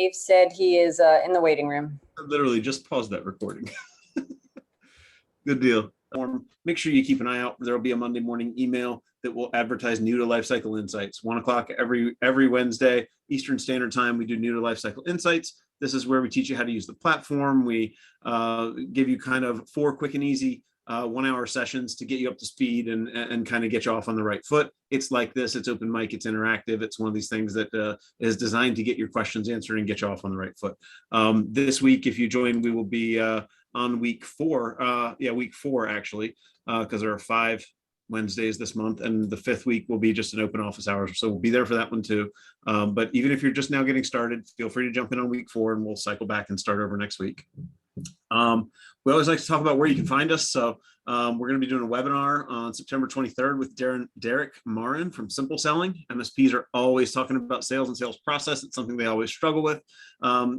Dave said he is in the waiting room. I literally just paused that recording. Good deal. Make sure you keep an eye out. There will be a Monday morning email that will advertise new to Lifecycle Insights. 1 o'clock every Wednesday, Eastern Standard Time, we do new to Lifecycle Insights. This is where we teach you how to use the platform. We give you kind of 4 quick and easy 1-hour sessions to get you up to speed and kind of get you off on the right foot. It's like this, it's open mic, it's interactive. It's one of these things that is designed to get your questions answered and get you off on the right foot. This week, if you join, we will be on week 4, week 4 actually, because there are 5 Wednesdays this month, and the 5th week will be just an open office hours. So we'll be there for that one too. But even if you're just now getting started, feel free to jump in on week 4 and we'll cycle back and start over next week. We always like to talk about where you can find us. So we're going to be doing a webinar on September 23rd with Derek Marin from Simple Selling. MSPs are always talking about sales and sales process. It's something they always struggle with.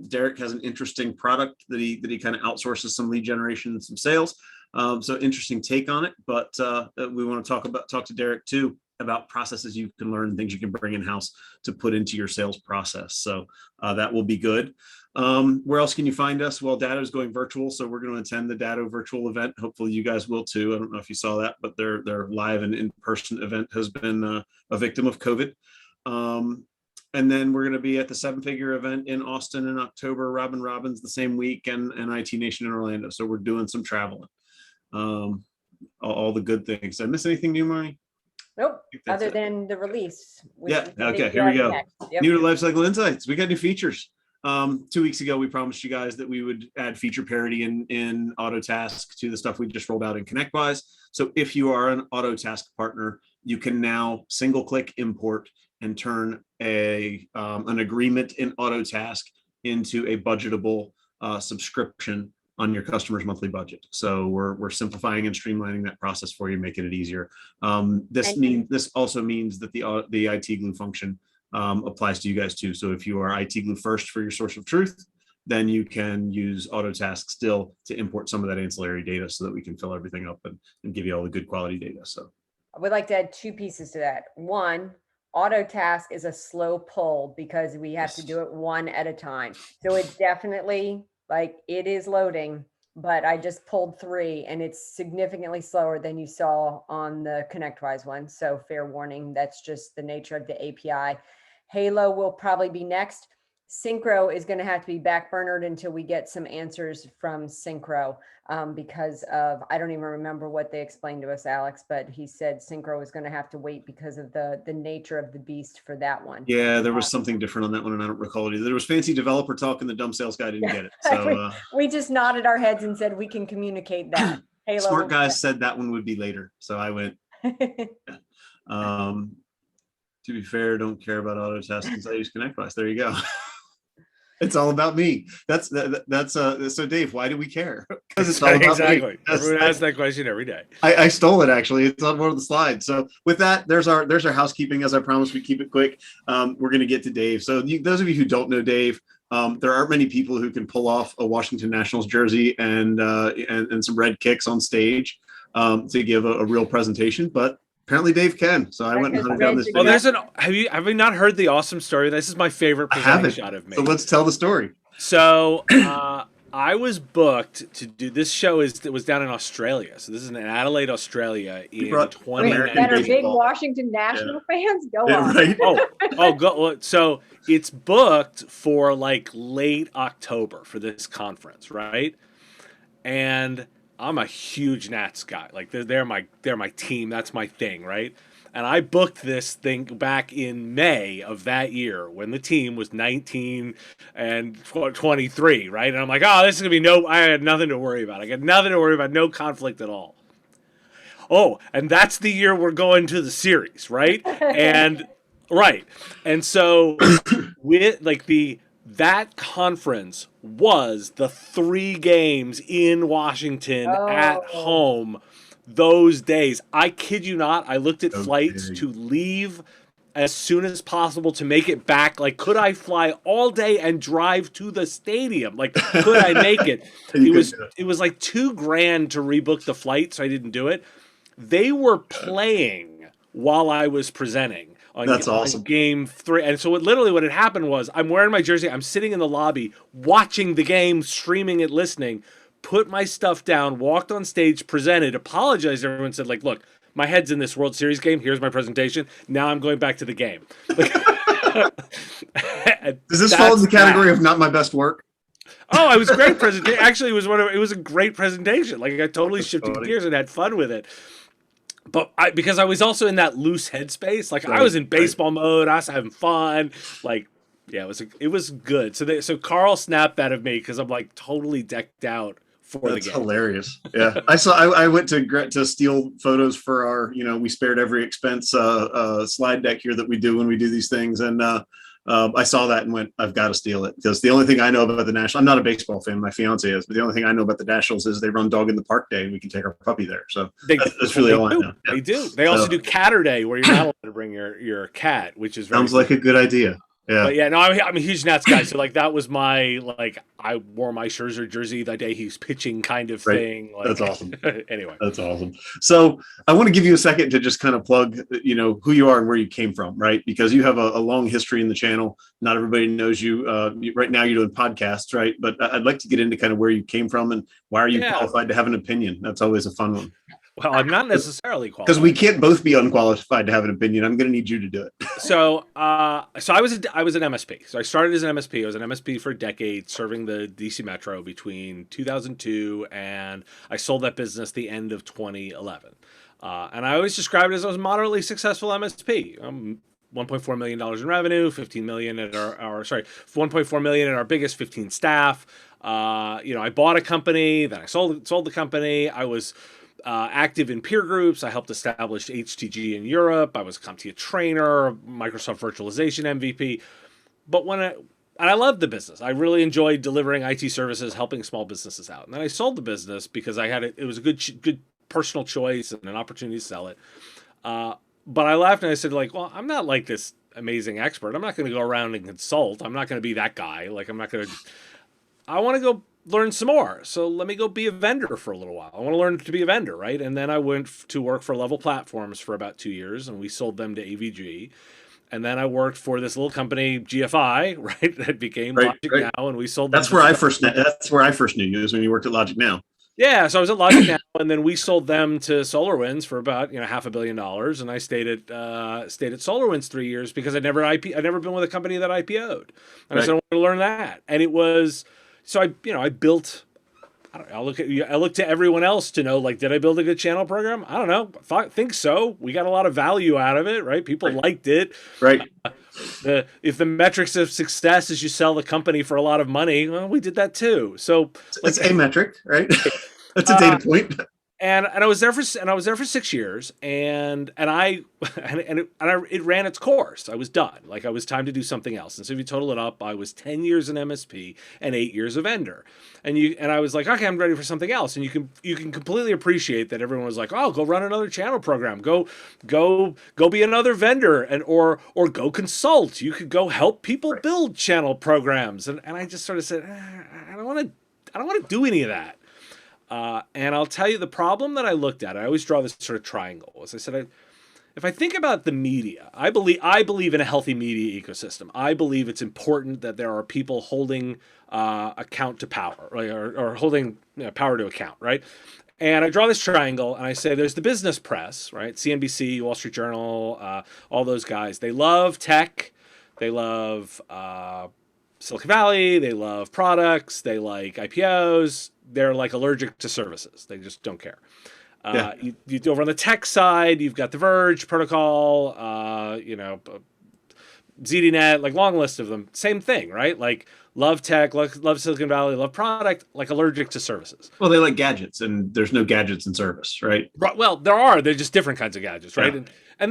Derek has an interesting product that he kind of outsources some lead generation and some sales. So interesting take on it, but we want to talk to Derek too about processes you can learn, things you can bring in-house to put into your sales process. So that will be good. Where else can you find us? Well, Datto is going virtual, so we're going to attend the Datto virtual event. Hopefully you guys will too. I don't know if you saw that, but their live and in-person event has been a victim of COVID. And then we're going to be at the 7-figure event in Austin in October, Robin Robbins the same week, and IT Nation in Orlando. So we're doing some traveling. All the good things. Did I miss anything new, Mari? Nope, other than the release. Okay, here we go. Yep. New to Lifecycle Insights. We got new features. 2 weeks ago, we promised you guys that we would add feature parity in Autotask to the stuff we just rolled out in ConnectWise. So if you are an Autotask partner, you can now single-click import and turn an agreement in Autotask into a budgetable subscription on your customer's monthly budget. So we're simplifying and streamlining that process for you, making it easier. This also means that the IT glue function applies to you guys too. So if you are IT glue first for your source of truth, then you can use Autotask still to import some of that ancillary data so that we can fill everything up and give you all the good quality data. So I would like to add 2 pieces to that. One, Autotask is a slow pull because we have to do it one at a time. So it definitely, it is loading, but I just pulled 3 and it's significantly slower than you saw on the ConnectWise one. So fair warning, that's just the nature of the API. Halo will probably be next. Synchro is going to have to be backburnered until we get some answers from Synchro because of, I don't even remember what they explained to us, Alex, but he said Synchro is going to have to wait because of the nature of the beast for that one. Yeah, there was something different on that one, and I don't recall it either. There was fancy developer talk, and the dumb sales guy didn't get it. So we just nodded our heads and said we can communicate that. Halo Smart guys said that one would be later, so I went. To be fair, don't care about Autotask since I use ConnectWise. There you go. It's all about me. That's so Dave, why do we care? Because it's all about me. Everyone asks that question every day. I stole it actually. It's on one of the slides. So with that, there's our housekeeping. As I promised, we keep it quick. We're going to get to Dave. So those of you who don't know Dave, there aren't many people who can pull off a Washington Nationals jersey and some red kicks on stage to give a real presentation, but apparently Dave can. So I went and hunted down this video. Well, have you not heard the awesome story? This is my favorite presenting shot of me. So let's tell the story. So I was booked to do this show. It was down in Australia. So this is in Adelaide, Australia in 2019. That are big Washington National fans? Go on. Right? So it's booked for late October for this conference, right? And I'm a huge Nats guy. They're my team. That's my thing, right? And I booked this thing back in May of that year when the team was 19 and 23, right? And I'm like, oh, this is gonna be I had nothing to worry about. I got nothing to worry about, no conflict at all. Oh, and that's the year we're going to the series, right? And so with that conference was the 3 games in Washington at home those days. I kid you not. I looked at flights to leave as soon as possible to make it back. Could I fly all day and drive to the stadium? Could I make it? It was $2,000 to rebook the flight, so I didn't do it. They were playing while I was presenting That's awesome. Game 3. And so what had happened was I'm wearing my jersey. I'm sitting in the lobby watching the game, streaming it, listening, put my stuff down, walked on stage, presented, apologized to everyone, said like, look, my head's in this World Series game. Here's my presentation. Now I'm going back to the game. Does this fall in the category of not my best work? Oh, it was a great presentation. Actually, it was a great presentation. Like I totally shifted gears and had fun with it. But because I was also in that loose headspace, like I was in baseball mode, I was having fun. Like, yeah, it was good. So Carl snapped that of me because I'm like totally decked out for the game. That's hilarious. Yeah, I went to steal photos for our, we spared every expense slide deck here that we do when we do these things, and I saw that and went, I've got to steal it, because the only thing I know about the Nationals, I'm not a baseball fan, my fiance is, but the only thing I know about the Nationals is they run Dog in the Park Day and we can take our puppy there. So that's really all I know. Yeah. They do. They also do Catter Day, where you're not allowed to bring your cat, which is sounds like a good idea. Yeah. But yeah, no, I'm a huge Nats guy. So like that was my, like, I wore my Scherzer jersey the day he was pitching kind of thing. Like, that's awesome. Anyway. That's awesome. So I want to give you a second to just kind of plug, who you are and where you came from, right? Because you have a long history in the channel. Not everybody knows you. Right now you're doing podcasts, right? But I'd like to get into kind of where you came from and why are you qualified to have an opinion? That's always a fun one. Well, I'm not necessarily qualified. Because we can't both be unqualified to have an opinion. I'm going to need you to do it. So I was an MSP. So I started as an MSP. I was an MSP for a decade, serving the DC Metro between 2002 and I sold that business the end of 2011. And I always described it as I was a moderately successful MSP. $1.4 million in revenue, 15 million at $1.4 million at our biggest, 15 staff. I bought a company, then I sold the company. I was active in peer groups. I helped establish HTG in Europe. I was a CompTIA trainer, Microsoft virtualization MVP. But I loved the business. I really enjoyed delivering IT services, helping small businesses out. And then I sold the business because it was a good personal choice and an opportunity to sell it. But I laughed and I said, like, well, I'm not like this amazing expert. I'm not going to go around and consult. I'm not going to be that guy. Like, I want to go learn some more. So let me go be a vendor for a little while. I want to learn to be a vendor, right? And then I went to work for Level Platforms for about 2 years, and we sold them to AVG. And then I worked for this little company, GFI, right? That became Logic Now, and we sold them. That's where I first knew you, is when you worked at Logic Now. Yeah, so I was at Logic Now, and then we sold them to SolarWinds for about $500 million, and I stayed at SolarWinds 3 years because I'd never been with a company that IPO'd, and I said I want to learn that, and it was so I built. I look to everyone else to know, like, did I build a good channel program? I don't know. I think so. We got a lot of value out of it, right? People liked it, right? If the metrics of success is you sell the company for a lot of money, well, we did that too. So it's a metric, right? That's a data point. And I was there for 6 years, and it ran its course. I was done. Like, I was time to do something else. And so if you total it up, I was 10 years in MSP and 8 years a vendor. And I was like, okay, I'm ready for something else. And you can completely appreciate that everyone was like, oh, go run another channel program, go be another vendor, or go consult. You could go help people build channel programs. And I just sort of said, I don't want to do any of that. And I'll tell you the problem that I looked at. I always draw this sort of triangle. As I said, if I think about the media, I believe in a healthy media ecosystem. I believe it's important that there are people holding account to power, right, or holding power to account, right? And I draw this triangle, and I say there's the business press, right? CNBC, Wall Street Journal, all those guys. They love tech. They love Silicon Valley. They love products. They like IPOs. They're like allergic to services. They just don't care. You over on the tech side, you've got The Verge, Protocol, ZDNet, like long list of them. Same thing, right? Like love tech, love Silicon Valley, love product, like allergic to services. Well, they like gadgets, and there's no gadgets in service, right? Well, they're just different kinds of gadgets, right? Yeah.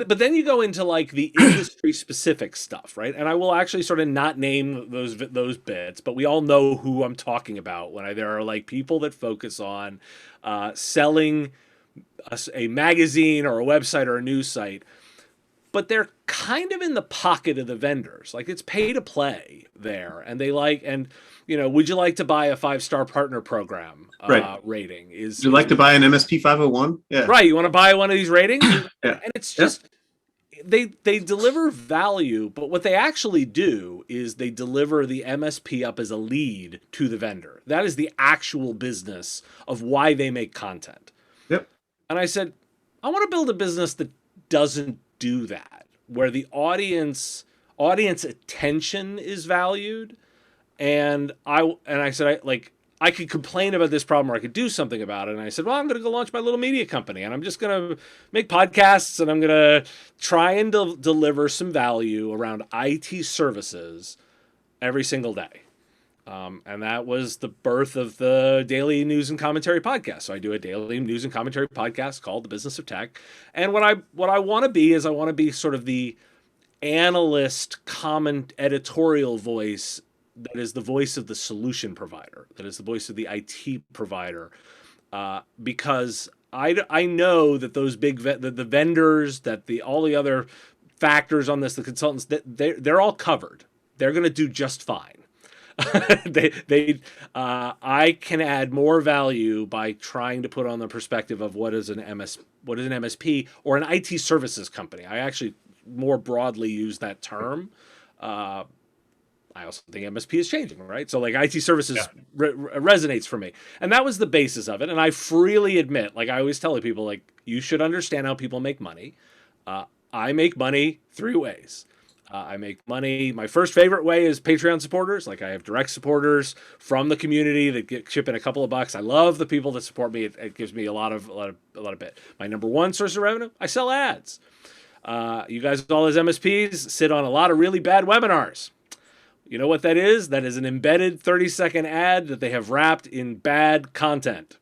But then you go into like the industry specific stuff, right? And I will actually sort of not name those bits, but we all know who I'm talking about when there are like people that focus on selling a magazine or a website or a news site, but they're kind of in the pocket of the vendors. Like, it's pay to play there, and they like, and would you like to buy a 5-star partner program rating? Would you like to buy an MSP 501? Yeah. Right. You want to buy one of these ratings? Yeah. And it's just, they deliver value, but what they actually do is they deliver the MSP up as a lead to the vendor. That is the actual business of why they make content. Yep. And I said, I want to build a business that doesn't do that, where the audience attention is valued. And I said, I could complain about this problem or I could do something about it. And I said, well, I'm going to go launch my little media company and I'm just going to make podcasts and I'm going to try and deliver some value around IT services every single day. And that was the birth of the daily news and commentary podcast. So I do a daily news and commentary podcast called The Business of Tech. And what I want to be is I want to be sort of the analyst comment editorial voice that is the voice of the solution provider, that is the voice of the IT provider, because I know that those the vendors, that all the other factors on this, the consultants, that they're all covered. They're going to do just fine. I can add more value by trying to put on the perspective of what is an MSP or an IT services company. I actually more broadly use that term. I also think MSP is changing, right? So like IT services resonates for me. And that was the basis of it. And I freely admit, like I always tell people, like, you should understand how people make money. I make money 3 ways. I make money. My first favorite way is Patreon supporters. Like I have direct supporters from the community that chip in a couple of bucks. I love the people that support me. It gives me a lot of bit. My number one source of revenue, I sell ads. You guys, all as MSPs, sit on a lot of really bad webinars. You know what that is? That is an embedded 30-second ad that they have wrapped in bad content.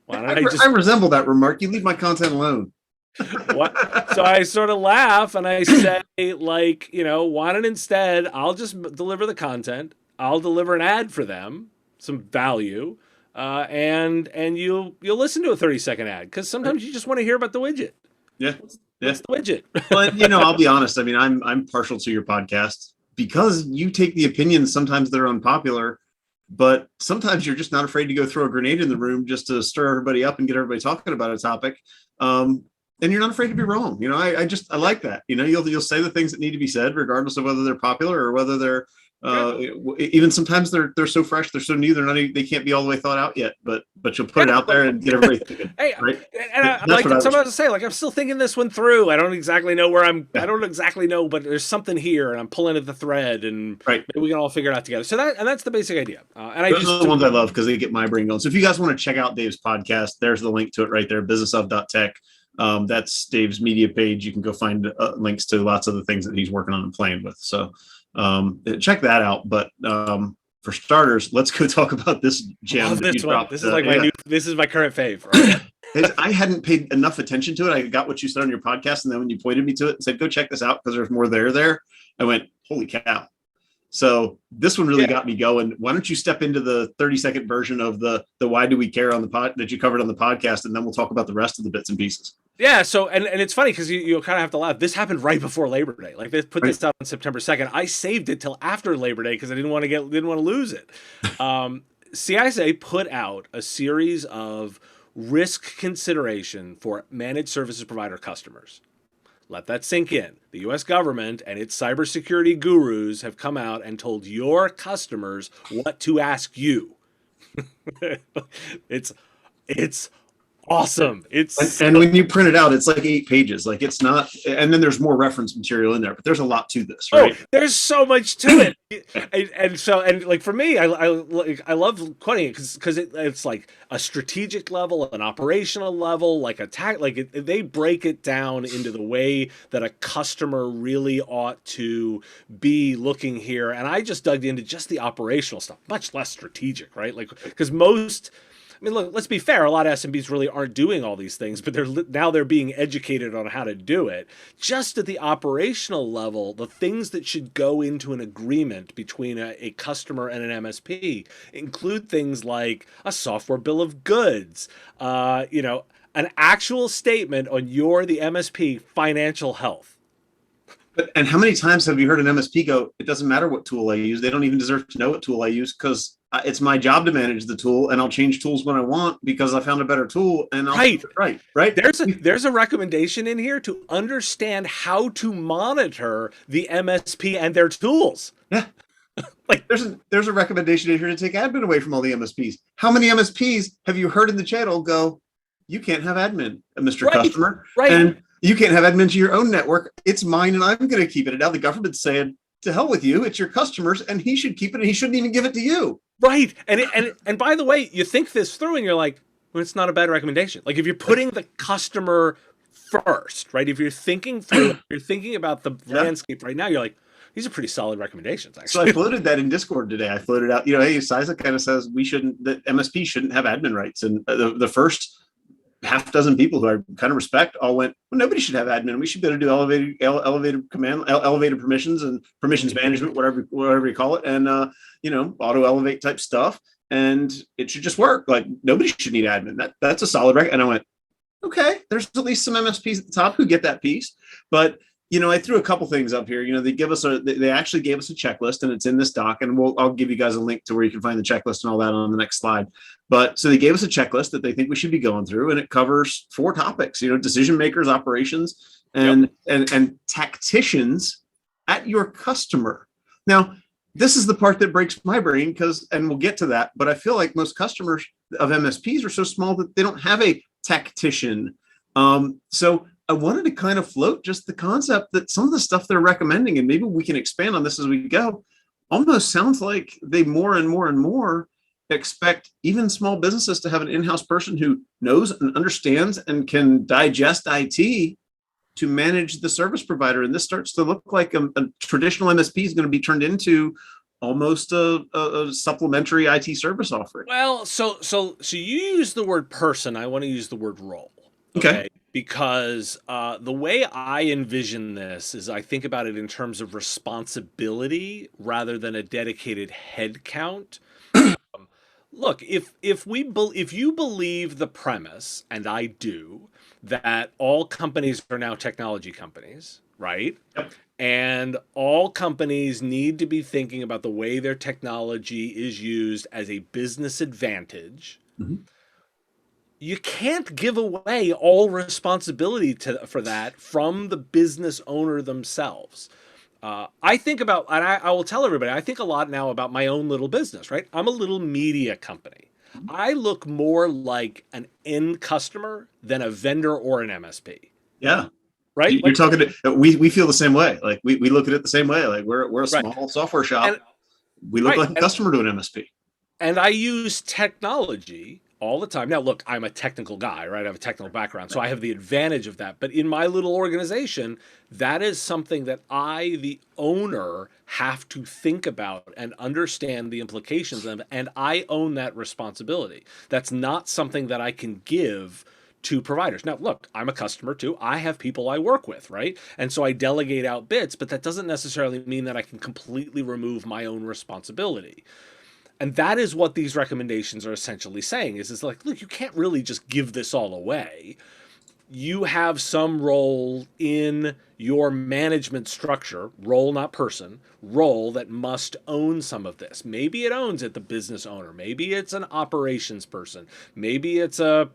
I resemble that remark. You leave my content alone. What? So I sort of laugh and I say, like, why don't instead I'll just deliver the content. I'll deliver an ad for them, some value, and you'll listen to a 30-second ad because sometimes you just want to hear about the widget. Yeah. What's the widget? But I'll be honest. I mean, I'm partial to your podcast because you take the opinions. Sometimes they're unpopular, but sometimes you're just not afraid to go throw a grenade in the room just to stir everybody up and get everybody talking about a topic. And you're not afraid to be wrong. I like that. You'll say the things that need to be said, regardless of whether they're popular or whether they're even sometimes they're so fresh, they're so new, they can't be all the way thought out yet. But you'll put it out there and get everybody thinking. Hey, right? And I like what somebody to say, like, I'm still thinking this one through. I don't exactly know where I don't exactly know, but there's something here, and I'm pulling at the thread, and maybe we can all figure it out together. So that's the basic idea. And those are the ones I love because they get my brain going. So if you guys want to check out Dave's podcast, there's the link to it right there, businessof.tech. That's Dave's media page. You can go find links to lots of the things that he's working on and playing with. So check that out. But for starters, let's go talk about this gem. This one. This is like this is my current fave. Right? I hadn't paid enough attention to it. I got what you said on your podcast, and then when you pointed me to it and said, "Go check this out," because there's more there, I went, "Holy cow!" So this one really got me going. Why don't you step into the 30-second version of the why do we care on the pod that you covered on the podcast, and then we'll talk about the rest of the bits and pieces. Yeah. So and it's funny because you kind of have to laugh. This happened right before Labor Day. Like they put this out on September 2nd. I saved it till after Labor Day because I didn't want to lose it. CISA put out a series of risk consideration for managed services provider customers. Let that sink in. The U.S. government and its cybersecurity gurus have come out and told your customers what to ask you. It's awesome. And when you print it out, it's like 8 pages. Like it's not, and then there's more reference material in there, but there's a lot to this, right? Oh, there's so much to it. and like for me, I love quoting it because it's like a strategic level, an operational level, like they break it down into the way that a customer really ought to be looking here. And I just dug into just the operational stuff, much less strategic, right? Like because I mean, look, let's be fair. A lot of SMBs really aren't doing all these things, but they're being educated on how to do it. Just at the operational level, the things that should go into an agreement between a customer and an MSP include things like a software bill of goods, an actual statement on the MSP financial health. And how many times have you heard an MSP go, "It doesn't matter what tool I use. They don't even deserve to know what tool I use because it's my job to manage the tool, and I'll change tools when I want because I found a better tool, and I'll Right. right. There's a recommendation in here to understand how to monitor the MSP and their tools. Yeah. Like there's a recommendation in here to take admin away from all the MSPs. How many MSPs have you heard in the channel go, you can't have admin, Mr. Right, Customer, right. and you can't have admin to your own network. It's mine, and I'm going to keep it. And now the government's saying, to hell with you. It's your customers, and he should keep it, and he shouldn't even give it to you. Right. And by the way, you think this through, and you're like, well, it's not a bad recommendation. Like if you're putting the customer first, right? If you're thinking through, you're thinking about the landscape right now, you're like, these are pretty solid recommendations, actually. So I floated that in Discord today. I floated out, hey, CISA kind of says that MSP shouldn't have admin rights. And the first half dozen people who I kind of respect all went, well, nobody should have admin. We should be able to do elevated permissions and permissions management, whatever you call it. And, auto elevate type stuff. And it should just work. Like nobody should need admin. That's a solid record. And I went, okay, there's at least some MSPs at the top who get that piece. But I threw a couple things up here. They actually gave us a checklist, and it's in this doc, and I'll give you guys a link to where you can find the checklist and all that on the next slide. But so they gave us a checklist that they think we should be going through, and it covers 4 topics, decision makers, operations, and tacticians at your customer. Now, this is the part that breaks my brain and we'll get to that, but I feel like most customers of MSPs are so small that they don't have a tactician. So I wanted to kind of float just the concept that some of the stuff they're recommending, and maybe we can expand on this as we go, almost sounds like they more and more and more expect even small businesses to have an in-house person who knows and understands and can digest IT to manage the service provider. And this starts to look like a traditional MSP is going to be turned into almost a supplementary IT service offering. Well, so you use the word person. I want to use the word role. Okay. Because the way I envision this is I think about it in terms of responsibility rather than a dedicated head count. Look, if you believe the premise, and I do, that all companies are now technology companies, right? Yep. And all companies need to be thinking about the way their technology is used as a business advantage. Mm-hmm. You can't give away all responsibility for that from the business owner themselves. I think about, and I will tell everybody, I think a lot now about my own little business, right? I'm a little media company. I look more like an end customer than a vendor or an MSP. Yeah. Right? You're talking to, we feel the same way. Like we look at it the same way. Like we're a small software shop. We look like a customer to an MSP. And I use technology all the time. Now, look, I'm a technical guy, right? I have a technical background, so I have the advantage of that. But in my little organization, that is something that I, the owner, have to think about and understand the implications of, and I own that responsibility. That's not something that I can give to providers. Now, look, I'm a customer too. I have people I work with, right? And so I delegate out bits, but that doesn't necessarily mean that I can completely remove my own responsibility. And that is what these recommendations are essentially saying is like, look, you can't really just give this all away. You have some role in your management structure, role, not person, role that must own some of this. Maybe it owns it, the business owner. Maybe it's an operations person. Maybe it's a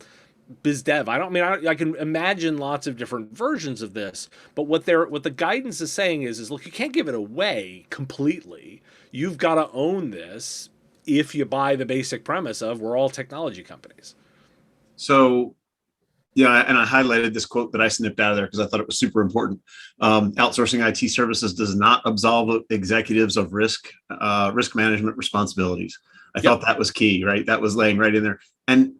biz dev. I can imagine lots of different versions of this, but what the guidance is saying is look, you can't give it away completely. You've got to own this if you buy the basic premise of we're all technology companies. So, yeah, and I highlighted this quote that I snipped out of there because I thought it was super important. Outsourcing IT services does not absolve executives of risk management responsibilities. I thought that was key, right? That was laying right in there. And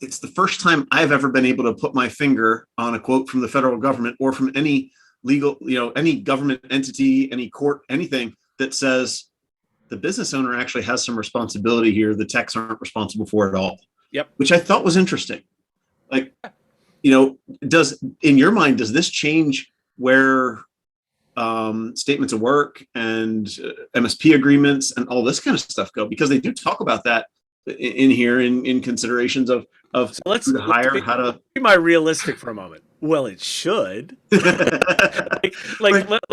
it's the first time I've ever been able to put my finger on a quote from the federal government or from any legal, any government entity, any court, anything that says the business owner actually has some responsibility here. The techs aren't responsible for it all. Yep. Which I thought was interesting. Like, in your mind, does this change where statements of work and MSP agreements and all this kind of stuff go? Because they do talk about that in here in considerations of so let's hire, how to be my realistic for a moment. Well, it should. Let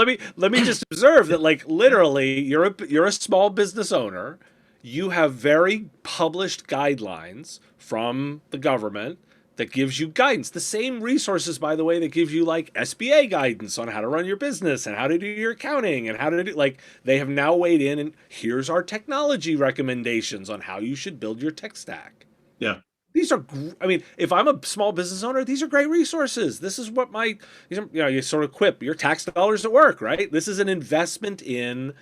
me just observe that, like, literally, you're a small business owner. you have very published guidelines from the government that gives you guidance. The same resources, by the way, that gives you like SBA guidance on how to run your business and how to do your accounting and how to do, like, they have now weighed in and here's our technology recommendations on how you should build your tech stack. Yeah. These are, I mean, if I'm a small business owner, these are great resources. This is what you sort of quip your tax dollars at work, right? This is an investment in,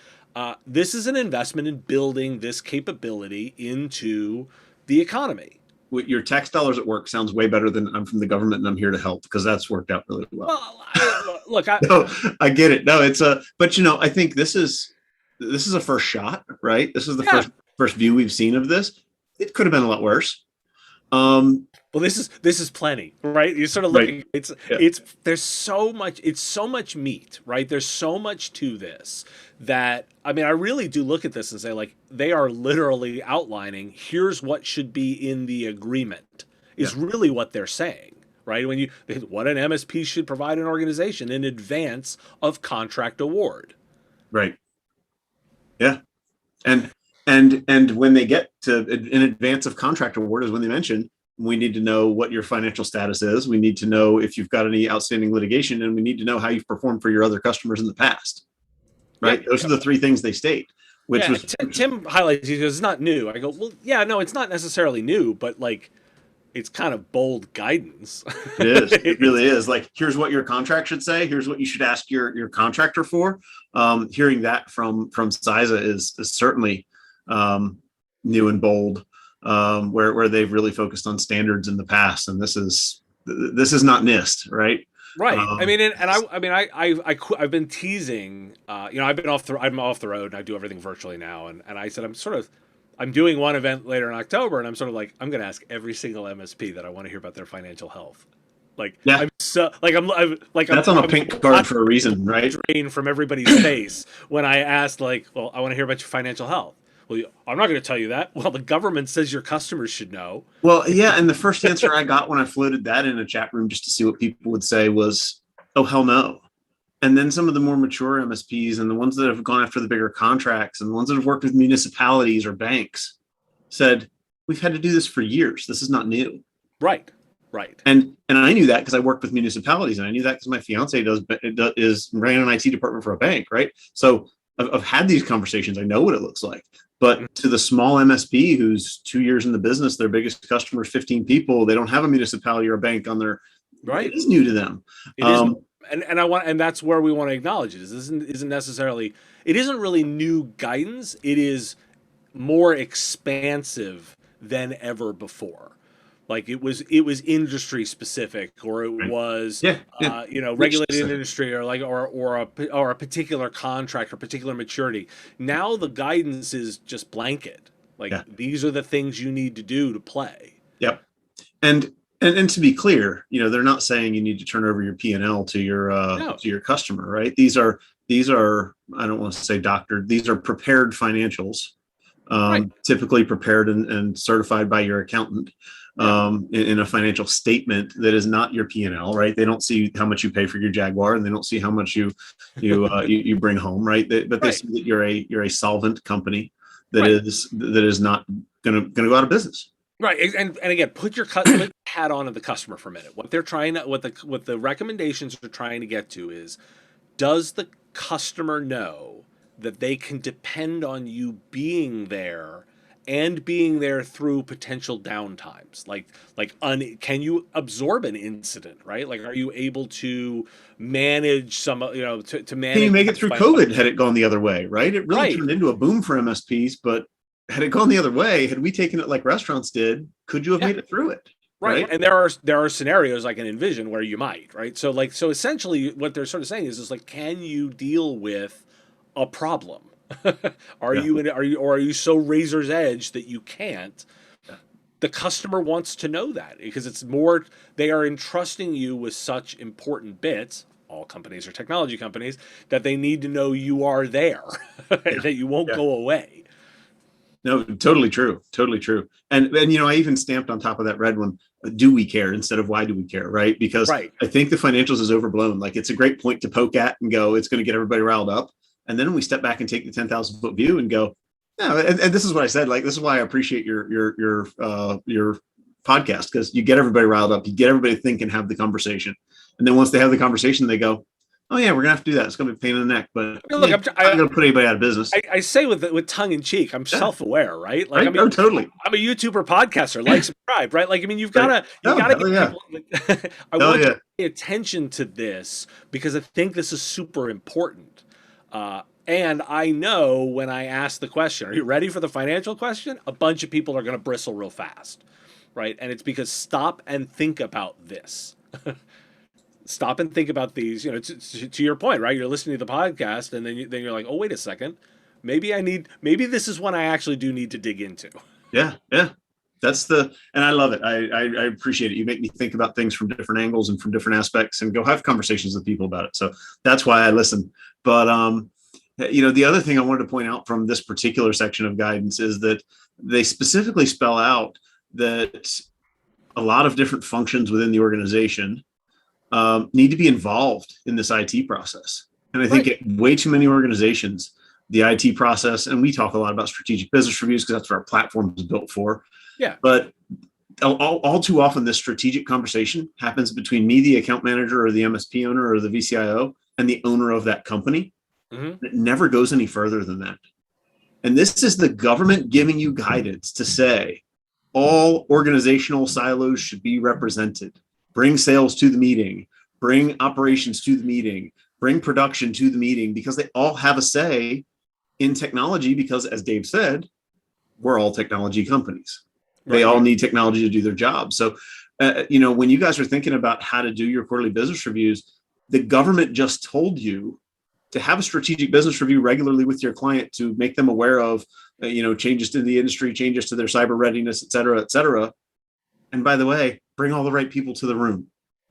building this capability into the economy. Your tax dollars at work sounds way better than I'm from the government and I'm here to help, because that's worked out really well. Well, look, no, I get it. No, it's but I think this is a first shot, right? This is the first view we've seen of this. It could have been a lot worse. Well, this is plenty, right? You're sort of looking. Right. There's so much meat, right? There's so much to this that, I mean, I really do look at this and say, like, they are literally outlining, here's what should be in the agreement, is really what they're saying, right? What an MSP should provide an organization in advance of contract award. Right. Yeah. And when they get to in advance of contract award is when they mention, we need to know what your financial status is. We need to know if you've got any outstanding litigation, and we need to know how you've performed for your other customers in the past. Right. Those are the three things they state, which was Tim highlights, he goes, it's not new. I go, well, yeah, no, it's not necessarily new, but like, it's kind of bold guidance. It is. It really is. Like, here's what your contract should say. Here's what you should ask your contractor for. Hearing that from CISA is certainly new and bold, where they've really focused on standards in the past, and this is not NIST, right? Right. I've been teasing. I'm off the road, and I do everything virtually now. And I said I'm doing one event later in October, and I'm sort of like, I'm going to ask every single MSP that I want to hear about their financial health. Like, yeah. That's on a pink card for a reason, right? Drain from everybody's face when I asked, like, well, I want to hear about your financial health. Well, I'm not going to tell you that. Well, the government says your customers should know. Well, yeah. And the first answer I got when I floated that in a chat room just to see what people would say was, oh, hell no. And then some of the more mature MSPs and the ones that have gone after the bigger contracts and the ones that have worked with municipalities or banks said, we've had to do this for years. This is not new. Right. And I knew that because I worked with municipalities, and I knew that because my fiance ran an IT department for a bank, right? So I've had these conversations. I know what it looks like. But to the small MSP who's 2 years in the business, their biggest customer is 15 people. They don't have a municipality or a bank on their. Right. It is new to them. And that's where we want to acknowledge it. This isn't really new guidance. It is more expansive than ever before. Like, it was industry specific, or it was regulated industry, or a particular contract or particular maturity. Now the guidance is just blanket. Like, these are the things you need to do to play. Yep. And to be clear, they're not saying you need to turn over your P&L to your customer, right? These are I don't want to say doctored. These are prepared financials, typically prepared and certified by your accountant. In a financial statement that is not your P&L, right? They don't see how much you pay for your Jaguar, and they don't see how much you bring home, right? But they see that you're a solvent company that is not going to go out of business. Right, and again, put your hat on of the customer for a minute. What the recommendations are trying to get to is, does the customer know that they can depend on you being there? And being there through potential downtimes, can you absorb an incident, right? Like, are you able to manage to manage? Can you make it through COVID? Had it gone the other way, right? It really turned into a boom for MSPs, but had it gone the other way, had we taken it like restaurants did, could you have made it through it? Right. And there are scenarios I can envision where you might, right? So essentially, what they're sort of saying is like, can you deal with a problem? Are you so razor's edge that you can't? The customer wants to know that, because it's more, they are entrusting you with such important bits. All companies are technology companies, that they need to know you are there, that you won't go away. No, totally true. And I even stamped on top of that red one, do we care instead of why do we care, right? Because I think the financials is overblown. Like, it's a great point to poke at and go, it's going to get everybody riled up. And then we step back and take the 10,000 foot view and go, Yeah, and this is what I said. Like, this is why I appreciate your podcast, because you get everybody riled up, you get everybody thinking, have the conversation, and then once they have the conversation, they go, "Oh yeah, we're gonna have to do that. It's gonna be a pain in the neck, but I mean, look, I'm not gonna put anybody out of business." I say with tongue in cheek, I'm Yeah, self-aware, right? Like, I right? mean, Oh, totally. I'm a YouTuber podcaster, like, subscribe, right? Like, I mean, Right. you've Oh, gotta hell get yeah. people. I Hell want you yeah. to pay attention to this because I think this is super important. And I know when I ask the question, are you ready for the financial question? A bunch of people are going to bristle real fast, right? And it's because stop and think about this. Stop and think about these. You know, to your point, right? You're listening to the podcast, and then you're like, oh, wait a second, maybe this is one I actually do need to dig into. Yeah, yeah. And I love it. I appreciate it. You make me think about things from different angles and from different aspects, and go have conversations with people about it. So that's why I listen. But the other thing I wanted to point out from this particular section of guidance is that they specifically spell out that a lot of different functions within the organization need to be involved in this IT process. And I think way too many organizations, the IT process, and we talk a lot about strategic business reviews because that's what our platform is built for. Yeah. But all too often, this strategic conversation happens between me, the account manager, or the MSP owner, or the VCIO, and the owner of that company. Mm-hmm. It never goes any further than that. And this is the government giving you guidance to say all organizational silos should be represented. Bring sales to the meeting, bring operations to the meeting, bring production to the meeting, because they all have a say in technology, because as Dave said, we're all technology companies. They all need technology to do their job. So, when you guys are thinking about how to do your quarterly business reviews, the government just told you to have a strategic business review regularly with your client to make them aware of, changes to the industry, changes to their cyber readiness, et cetera, et cetera. And by the way, bring all the right people to the room.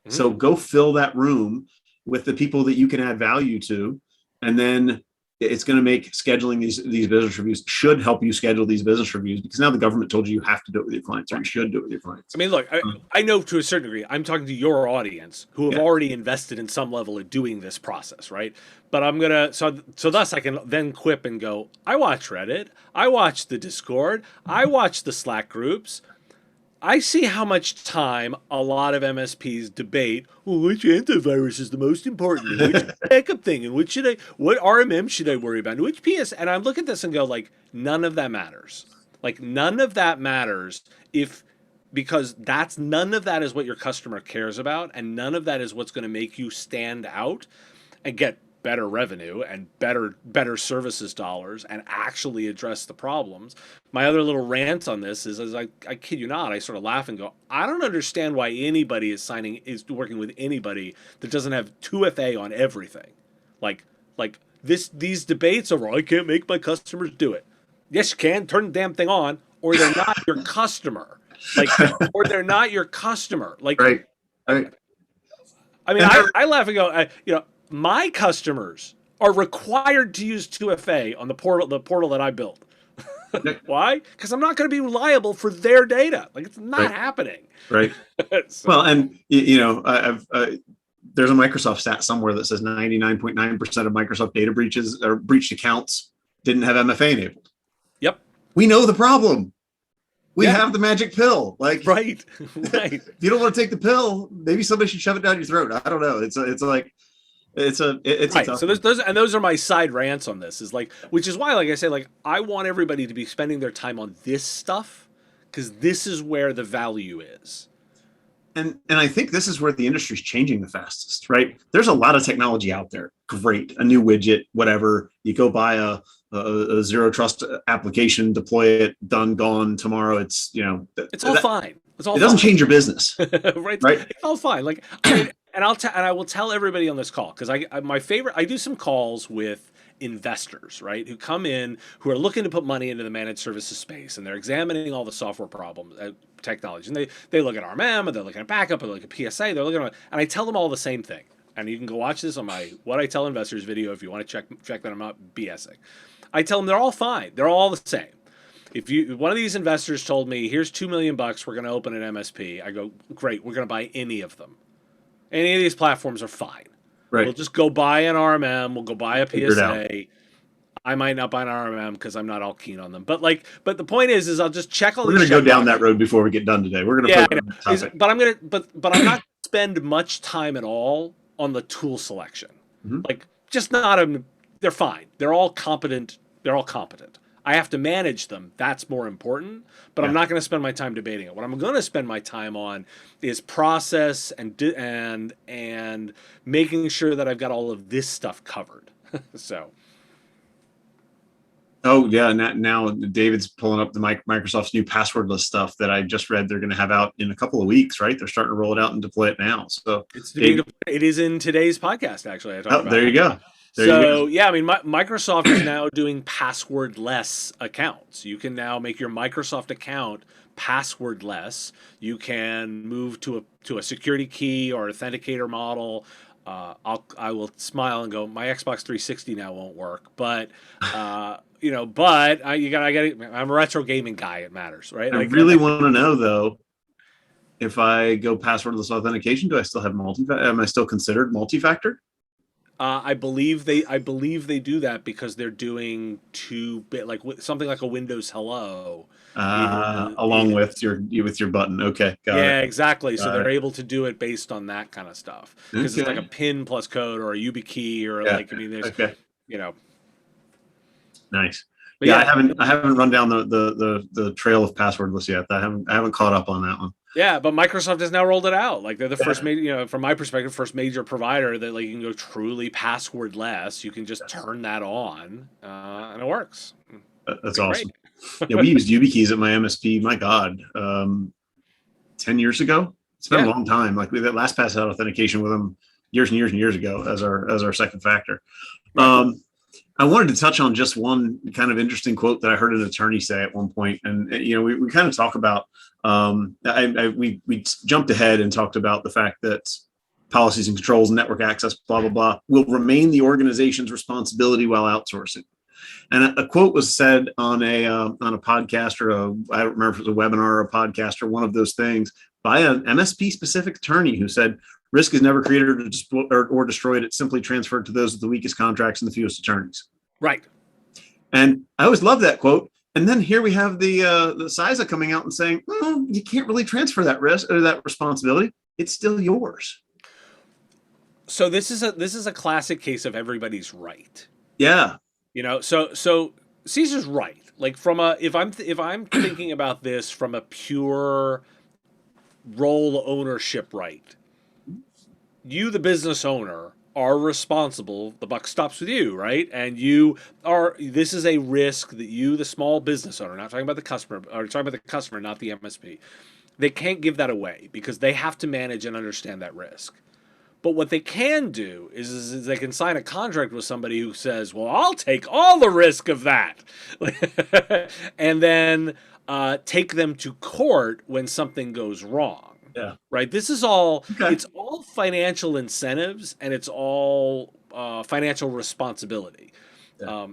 Mm-hmm. So go fill that room with the people that you can add value to. And then it's going to make scheduling these business reviews, should help you schedule these business reviews, because now the government told you have to do it with your clients, or you should do it with your clients. I mean, look, I know to a certain degree, I'm talking to your audience who have already invested in some level of doing this process, right? But I'm going to, so thus I can then quip and go, I watch Reddit, I watch the Discord, I watch the Slack groups. I see how much time a lot of MSPs debate, well, which antivirus is the most important, and which backup thing, and what RMM should I worry about, and which PS, and I look at this and go, like, none of that matters. Like, none of that matters because none of that is what your customer cares about, and none of that is what's going to make you stand out and get better revenue and better services dollars and actually address the problems. My other little rant on this is I kid you not, I sort of laugh and go, I don't understand why anybody is working with anybody that doesn't have 2FA on everything. Like these debates over, I can't make my customers do it. Yes, you can. Turn the damn thing on, or they're not your customer. Or they're not your customer. Right. I mean, I laugh and go, my customers are required to use 2FA on the portal that I built. Why? Because I'm not going to be liable for their data. Like, it's not happening. Right. So. Well, and there's a Microsoft stat somewhere that says 99.9% of Microsoft data breaches or breached accounts didn't have MFA enabled. Yep. We know the problem. We have the magic pill. Like, right. If you don't want to take the pill, maybe somebody should shove it down your throat. I don't know. It's right. So those are my side rants on this, which is why, like I say, like, I want everybody to be spending their time on this stuff, because this is where the value is. And I think this is where the industry is changing the fastest, right? There's a lot of technology out there. Great. A new widget, whatever. You go buy a zero trust application, deploy it, done, gone, tomorrow. It's, it's all fine. It doesn't change your business. Right. It's all fine. Like, I mean, and I will tell everybody on this call, because I do some calls with investors, right, who come in, who are looking to put money into the managed services space, and they're examining all the software problems, technology, and they look at RMM, and they're looking at backup, and they look at PSA, they're looking at, and I tell them all the same thing. And you can go watch this on my What I Tell Investors video if you want to check that I'm not BSing. I tell them they're all fine. They're all the same. If one of these investors told me, here's $2 million, we're going to open an MSP, I go, great, we're going to buy any of them. Any of these platforms are fine. Right. We'll just go buy an RMM. We'll go buy a PSA. I might not buy an RMM because I'm not all keen on them. But the point is I'll just check all We're these. going to go down that road before we get done today. We're going to Yeah, put it on that topic. but I'm not spend much time at all on the tool selection. Mhm. Like, just not they're fine. They're all competent. I have to manage them. That's more important. But I'm not going to spend my time debating it. What I'm going to spend my time on is process and making sure that I've got all of this stuff covered. So. Oh yeah, now David's pulling up the Microsoft's new passwordless stuff that I just read. They're going to have out in a couple of weeks, right? They're starting to roll it out and deploy it now. So it is in today's podcast. Actually, I talked about. There you go. Yeah, I mean, Microsoft is now doing passwordless accounts. You can now make your Microsoft account passwordless. You can move to a security key or authenticator model. I will smile and go, my Xbox 360 now won't work, but I'm a retro gaming guy. It matters, right? I really want to know though, if I go passwordless authentication, do I still have am I still considered multi-factor? I believe they do that because they're doing something like a Windows Hello, along with your button. Okay, got it. Exactly. So they're able to do it based on that kind of stuff because it's like a PIN plus code or a YubiKey or there's Nice. But I haven't run down the trail of passwordless yet. I haven't caught up on that one. Yeah, but Microsoft has now rolled it out. Like they're the first major, from my perspective, first major provider that you can go truly passwordless. You can just turn that on, and it works. That's awesome. We used YubiKeys at my MSP. My God, 10 years ago. It's been a long time. Like we had last pass out authentication with them years and years and years ago as our second factor. Right. I wanted to touch on just one kind of interesting quote that I heard an attorney say at one point, and we kind of talk about. We jumped ahead and talked about the fact that policies and controls, network access, blah blah blah, will remain the organization's responsibility while outsourcing. And a quote was said on a podcast I don't remember if it was a webinar or a podcast or one of those things by an MSP specific attorney who said, risk is never created or destroyed. It's simply transferred to those with the weakest contracts and the fewest attorneys. Right. And I always love that quote. And then here we have the CISA coming out and saying, you can't really transfer that risk or that responsibility. It's still yours. So this is a classic case of everybody's right. Yeah. So CISA's right. Like if I'm thinking about this from a pure role ownership right, you, the business owner, are responsible. The buck stops with you, right? And this is a risk that you, the small business owner, not talking about the customer, or talking about the customer, not the MSP, they can't give that away because they have to manage and understand that risk. But what they can do is they can sign a contract with somebody who says, well, I'll take all the risk of that. And then take them to court when something goes wrong. Yeah. Right. This is all. Okay. It's all financial incentives and it's all financial responsibility. Yeah.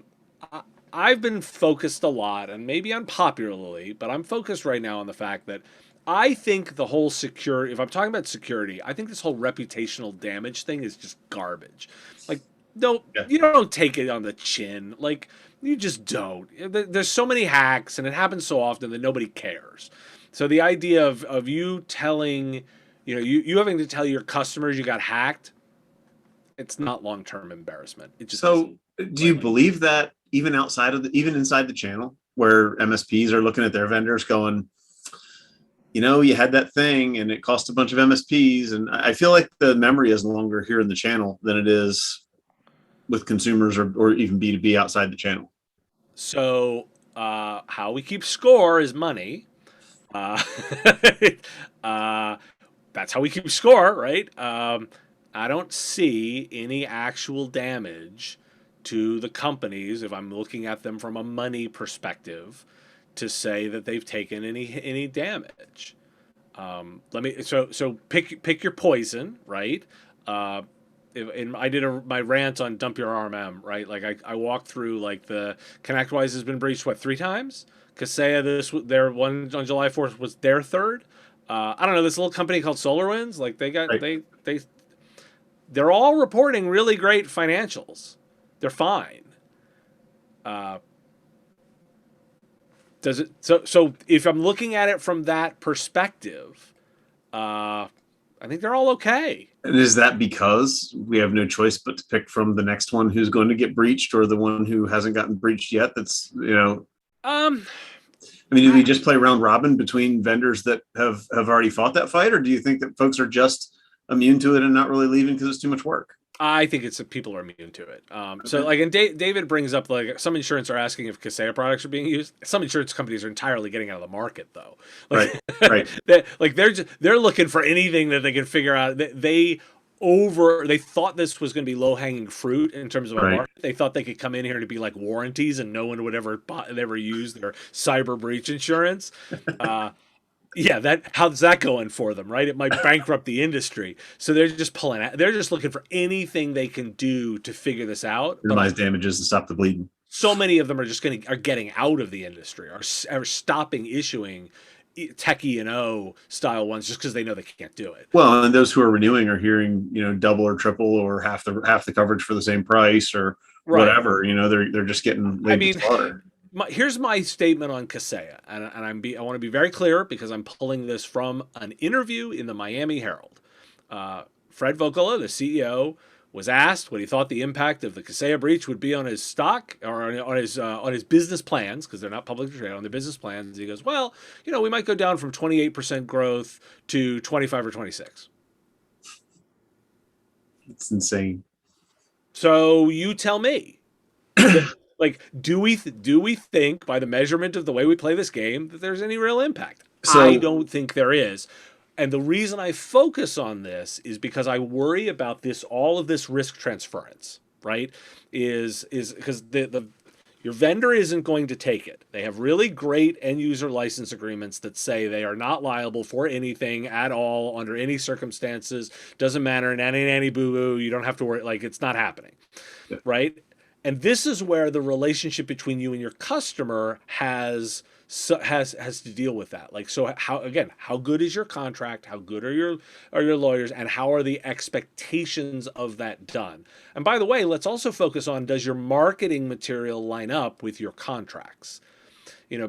I've been focused a lot, and maybe unpopularly, but I'm focused right now on the fact that I think the whole security. If I'm talking about security, I think this whole reputational damage thing is just garbage. Like, you don't take it on the chin. Like, you just don't. There's so many hacks, and it happens so often that nobody cares. So the idea of you telling, you having to tell your customers you got hacked, it's not long-term embarrassment. It just do you believe that even inside the channel where MSPs are looking at their vendors going, you had that thing and it cost a bunch of MSPs, and I feel like the memory is longer here in the channel than it is with consumers or even B2B outside the channel. So how we keep score is money. That's how we keep score, right? I don't see any actual damage to the companies if I'm looking at them from a money perspective to say that they've taken any damage. So pick your poison, right? I did my rant on dump your RMM, right? Like I walked through like the ConnectWise has been breached 3 times. Kasaya, their one on July 4th was their third. I don't know, this little company called SolarWinds, like they're all reporting really great financials. They're fine. Uh, does it so if I'm looking at it from that perspective, I think they're all okay. And is that because we have no choice but to pick from the next one who's going to get breached or the one who hasn't gotten breached yet? That's, I mean, do we just play round robin between vendors that have already fought that fight, or do you think that folks are just immune to it and not really leaving because it's too much work? I think it's that people are immune to it. So, like, and David brings up, like, some insurance are asking if Kasaya products are being used. Some insurance companies are entirely getting out of the market, though. Like, right. They're looking for anything that they can figure out. They thought this was going to be low hanging fruit in terms of a market. They thought they could come in here to be like warranties, and no one would ever use their cyber breach insurance. Yeah, how's that going for them, right? It might bankrupt the industry. So they're just pulling out. They're just looking for anything they can do to figure this out. Minimize damages and stop the bleeding. So many of them are just getting out of the industry, are stopping issuing tech E&O style ones just because they know they can't do it. Well, and those who are renewing are hearing, double or triple or half the coverage for the same price or whatever. They're just getting laid to slaughter. Here's my statement on Kasaya, and I want to be very clear because I'm pulling this from an interview in the Miami Herald. Fred Vokola, the CEO, was asked what he thought the impact of the Kasaya breach would be on his stock or on his business plans, because they're not publicly traded, on their business plans. He goes, well, we might go down from 28% growth to 25 or 26. It's insane. So you tell me. Like, do we think by the measurement of the way we play this game that there's any real impact? I don't think there is. And the reason I focus on this is because I worry about all of this risk transference, right? Is because your vendor isn't going to take it. They have really great end user license agreements that say they are not liable for anything at all under any circumstances. Doesn't matter, nanny boo boo. You don't have to worry. Like, it's not happening, right? And this is where the relationship between you and your customer has to deal with that. Like, so how good is your contract? How good are your lawyers? And how are the expectations of that done? And by the way, let's also focus on, does your marketing material line up with your contracts?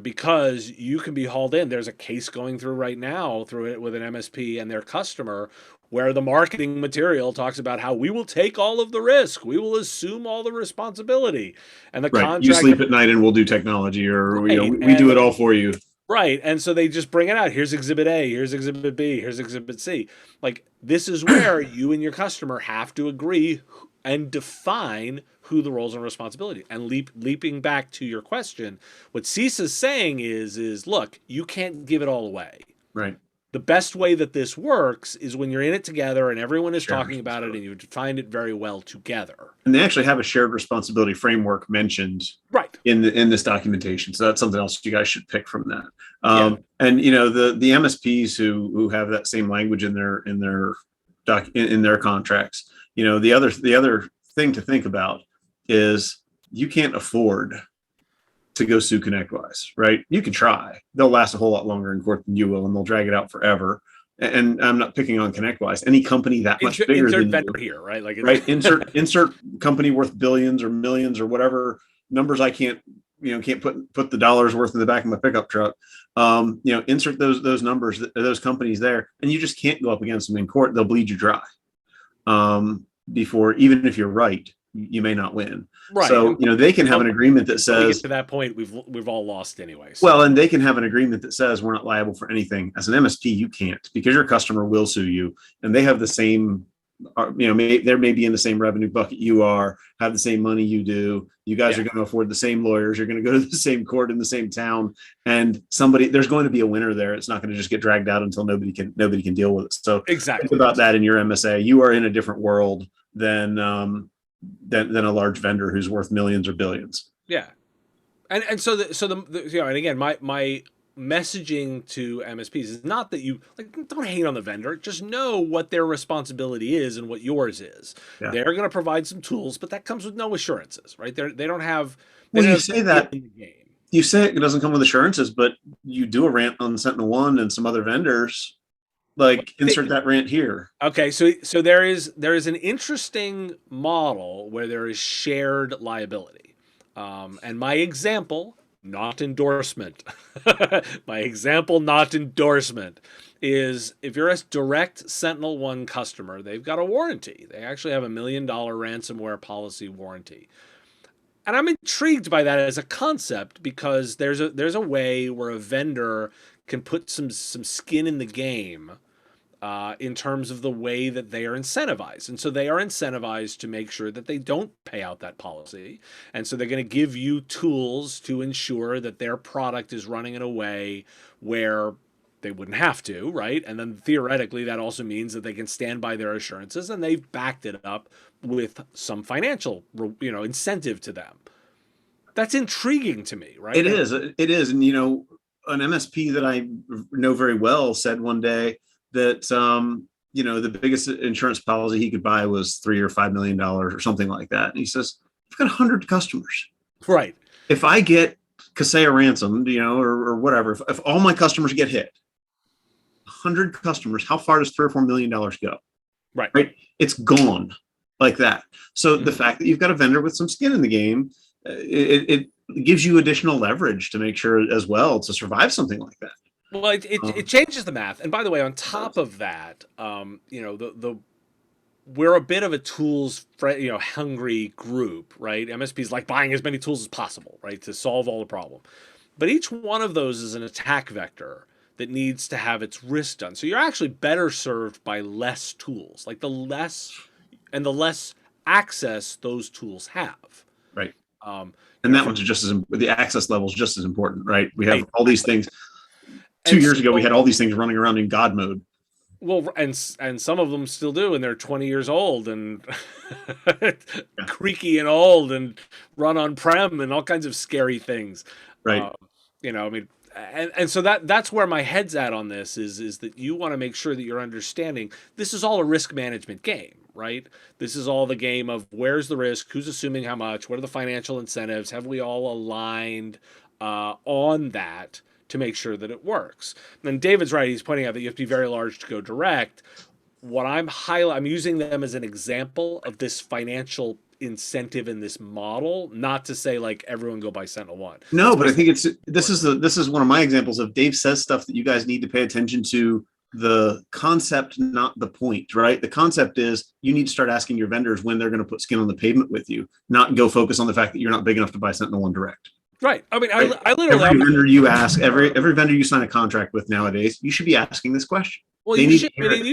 Because you can be hauled in. There's a case going through right now with an MSP and their customer, where the marketing material talks about how we will take all of the risk, we will assume all the responsibility, and the contract. You sleep at night and we'll do technology, or we do it all for you. Right, and so they just bring it out. Here's Exhibit A, here's Exhibit B, here's Exhibit C. Like, this is where you and your customer have to agree and define who the roles and responsibility. And leaping back to your question, what CISA is saying is, look, you can't give it all away. Right. The best way that this works is when you're in it together and everyone is talking about it and you defined it very well together. And they actually have a shared responsibility framework mentioned in this documentation. So that's something else you guys should pick from that. And the MSPs who have that same language in their contracts. The other thing to think about is you can't afford to go sue ConnectWise, right? You can try. They'll last a whole lot longer in court than you will, and they'll drag it out forever. And I'm not picking on ConnectWise. Any company that much bigger than vendor here, right? Like, right. Insert company worth billions or millions or whatever numbers I can't put the dollars worth in the back of my pickup truck. Insert those numbers, those companies there, and you just can't go up against them in court. They'll bleed you dry. Before, even if you're right, you may not win. Right. So, they can have an agreement that says, to that point, we've all lost anyway. So. Well, and they can have an agreement that says we're not liable for anything. As an MSP, you can't, because your customer will sue you, and they have the same, they may be in the same revenue bucket you are, have the same money you do. You guys are going to afford the same lawyers. You're going to go to the same court in the same town, and there's going to be a winner there. It's not going to just get dragged out until nobody can deal with it. So exactly, think about that in your MSA. You are in a different world than a large vendor who's worth millions or billions. Yeah. And so and again, my messaging to MSPs is not that you don't hate on the vendor, just know what their responsibility is and what yours is. Yeah. They're going to provide some tools, but that comes with no assurances, right? They don't have. You say that in the game. You say it doesn't come with assurances, but you do a rant on SentinelOne and some other vendors. Insert that rant here. Okay, so there is an interesting model where there is shared liability. And my example, not endorsement, my example, not endorsement, is if you're a direct SentinelOne customer, they've got a warranty. They actually have $1 million ransomware policy warranty. And I'm intrigued by that as a concept because there's a way where a vendor can put some skin in the game in terms of the way that they are incentivized. And so they are incentivized to make sure that they don't pay out that policy. And so they're going to give you tools to ensure that their product is running in a way where they wouldn't have to, right? And then theoretically, that also means that they can stand by their assurances and they've backed it up with some financial, incentive to them. That's intriguing to me, right? It is. And, an MSP that I know very well said one day that, the biggest insurance policy he could buy was $3 or $5 million or something like that. And he says, I've got 100 customers. Right. If I get Kasaya ransomed, or whatever, if all my customers get hit, 100 customers, how far does $3 or $4 million go? Right. It's gone like that. So the fact that you've got a vendor with some skin in the game, it gives you additional leverage to make sure as well to survive something like that. Well, it changes the math. And by the way, on top of that, we're a bit of a tools, hungry group, right? MSPs like buying as many tools as possible, right, to solve all the problem. But each one of those is an attack vector that needs to have its risk done. So you're actually better served by less tools, like the less access those tools have. Right. And that one's just the access level is just as important, right? We have all these things. 2 years ago, we had all these things running around in God mode. Well, and some of them still do, and they're 20 years old and creaky and old and run on-prem and all kinds of scary things. Right. And so that's where my head's at on this is that you want to make sure that you're understanding this is all a risk management game, right? This is all the game of where's the risk, who's assuming how much, what are the financial incentives, have we all aligned on that to make sure that it works. And David's right, he's pointing out that you have to be very large to go direct. What I'm using them as an example of this financial incentive in this model, not to say like everyone go buy SentinelOne. No, but I think this is one of my examples of Dave says stuff that you guys need to pay attention to. The concept, not the point, right? The concept is you need to start asking your vendors when they're going to put skin on the pavement with you, not go focus on the fact that you're not big enough to buy SentinelOne direct. Right. I mean, right? I literally every vendor you ask, every vendor you sign a contract with nowadays, you should be asking this question. Well, you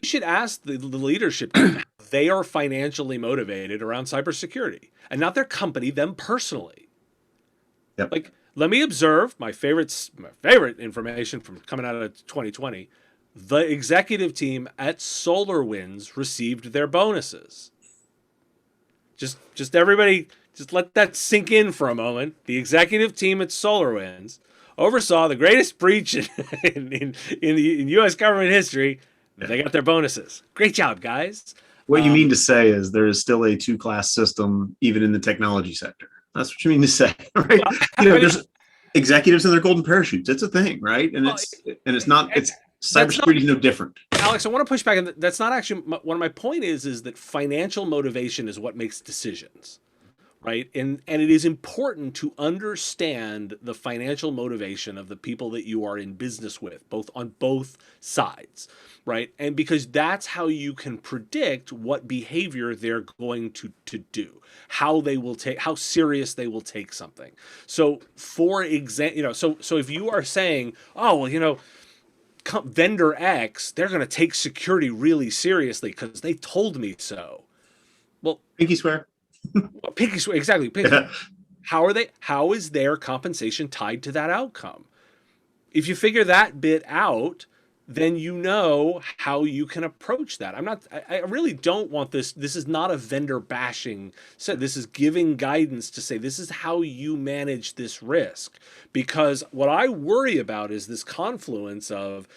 should ask the leadership team. They are financially motivated around cybersecurity, and not their company, them personally. Yep. Like, let me observe my favorite information from coming out of 2020. The executive team at SolarWinds received their bonuses. Just everybody. Just let that sink in for a moment. The executive team at SolarWinds oversaw the greatest breach in U.S. government history. Yeah. They got their bonuses. Great job, guys. What you mean to say is there is still a two-class system even in the technology sector. That's what you mean to say, right? There's executives and their golden parachutes. It's a thing, right? And cybersecurity is no different. Alex, I want to push back. And that's not actually one of my point is that financial motivation is what makes decisions. Right. And it is important to understand the financial motivation of the people that you are in business with, on both sides. Right. And because that's how you can predict what behavior they're going to do, how serious they will take something. So, for example, so if you are saying, oh, well, vendor X, they're going to take security really seriously because they told me so. Well, pinky swear. Exactly. Yeah. How is their compensation tied to that outcome? If you figure that bit out, then you know how you can approach that. I really don't want this. This is not a vendor bashing set. This is giving guidance to say this is how you manage this risk. Because what I worry about is this confluence of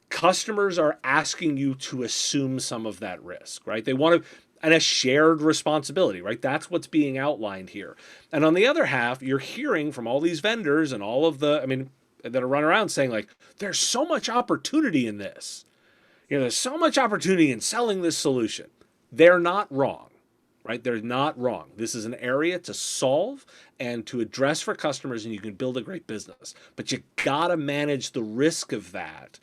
customers are asking you to assume some of that risk, right? They want to. And a shared responsibility, right? That's what's being outlined here. And on the other half, you're hearing from all these vendors and all of that are running around saying like, there's so much opportunity in this. There's so much opportunity in selling this solution. They're not wrong. right? They're not wrong. This is an area to solve and to address for customers, and you can build a great business. But you gotta manage the risk of that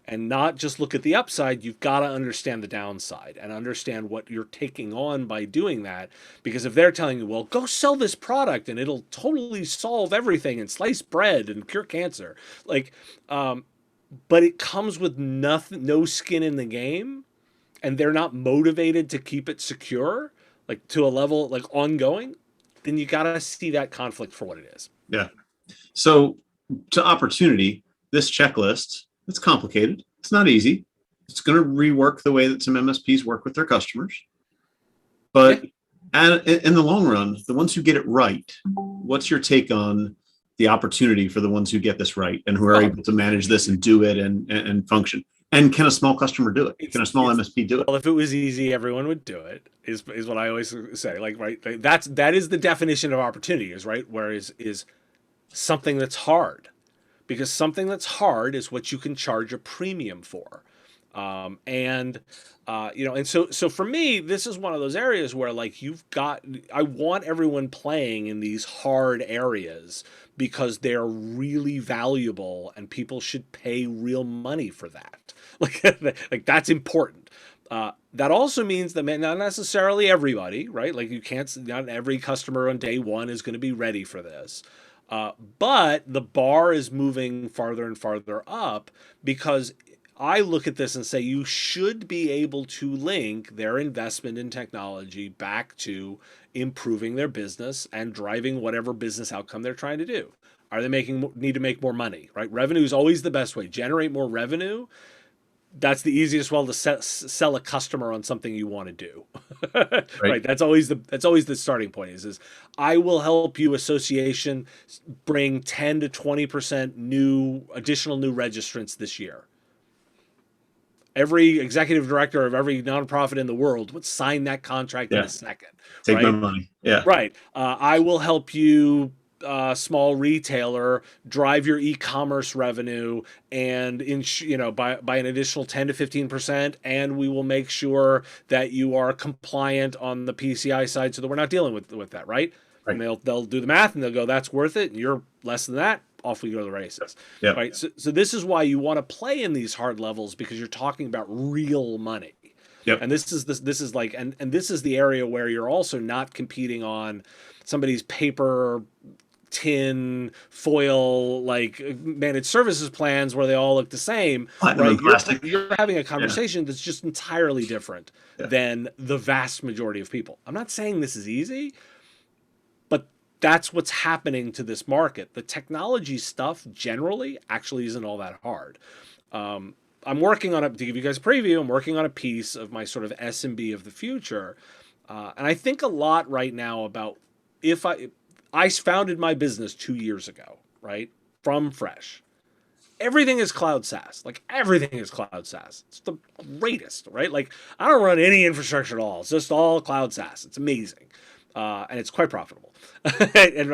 and not just look at the upside. You've got to understand the downside and understand what you're taking on by doing that. Because if they're telling you, well, go sell this product and it'll totally solve everything and slice bread and cure cancer, like, but it comes with nothing, no skin in the game, and they're not motivated to keep it secure, like to a level like ongoing, then you got to see that conflict for what it is. Yeah. So to opportunity, this checklist, it's complicated. It's not easy. It's going to rework the way that some MSPs work with their customers. But in the long run, the ones who get it right, what's your take on the opportunity for the ones who get this right and who are able to manage this and do it and function? And can a small customer do it? Can a small MSP do it? Well, if it was easy, everyone would do it, is what I always say. Like, right, that is the definition of opportunity, is right, whereas is something that's hard. Because something that's hard is what you can charge a premium for. And so for me, this is one of those areas where, like, I want everyone playing in these hard areas because they're really valuable and people should pay real money for that. Like that's important. That also means that not necessarily everybody, right? Like not every customer on day one is going to be ready for this. But the bar is moving farther and farther up, because I look at this and say you should be able to link their investment in technology back to improving their business and driving whatever business outcome they're trying to do. Are they need to make more money, right? Revenue is always the best way. Generate more revenue. That's the easiest way to sell a customer on something you want to do. Right. That's always the starting point is I will help you, association, bring 10 to 20% additional new registrants this year. Every executive director of every nonprofit in the world would sign that contract in a second. Take my money. Yeah. Right. I will help you, small retailer, drive your e-commerce revenue and by an additional 10 to 15%, and we will make sure that you are compliant on the PCI side so that we're not dealing with that, right? And they'll do the math and they'll go, that's worth it, and you're less than that, off we go to the races. Yep. Right. So this is why you want to play in these hard levels, because you're talking about real money. Yep. And this is the area where you're also not competing on somebody's paper, tin, foil, like managed services plans where they all look the same. Right? You're having a conversation that's just entirely different than the vast majority of people. I'm not saying this is easy, but that's what's happening to this market. The technology stuff generally actually isn't all that hard. I'm working on to give you guys a preview, I'm working on a piece of my sort of SMB of the future. And I think a lot right now about I founded my business 2 years ago, right? From fresh. Everything is cloud SaaS. Like, everything is cloud SaaS. It's the greatest, right? Like, I don't run any infrastructure at all. It's just all cloud SaaS. It's amazing. And it's quite profitable. And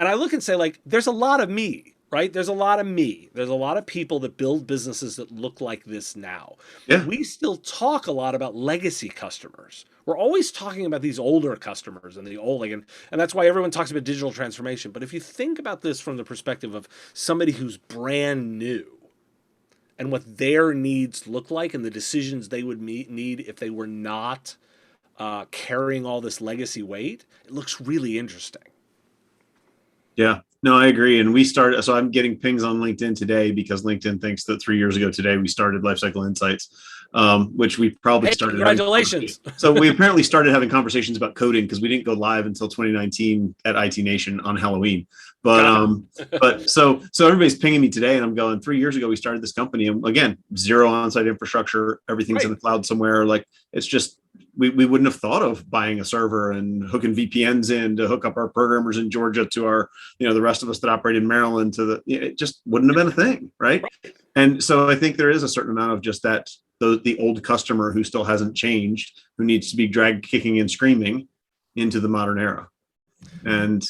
I look and say, like, there's a lot of me, right? There's a lot of me. There's a lot of people that build businesses that look like this now. Yeah. We still talk a lot about legacy customers. We're always talking about these older customers and the old, and that's why everyone talks about digital transformation. But if you think about this from the perspective of somebody who's brand new and what their needs look like and the decisions they would need if they were not carrying all this legacy weight, it looks really interesting. Yeah, no, I agree. And so I'm getting pings on LinkedIn today because LinkedIn thinks that 3 years ago today we started Lifecycle Insights, which we probably started. Congratulations. So we apparently started having conversations about coding because we didn't go live until 2019 at IT Nation on Halloween. But so everybody's pinging me today, and I'm going, 3 years ago we started this company, and again, zero on-site infrastructure, everything's in the cloud somewhere. Like, it's just we wouldn't have thought of buying a server and hooking VPNs in to hook up our programmers in Georgia to our, the rest of us that operate in Maryland it just wouldn't have been a thing, right? And so I think there is a certain amount of just that the old customer who still hasn't changed, who needs to be dragged kicking and screaming into the modern era. And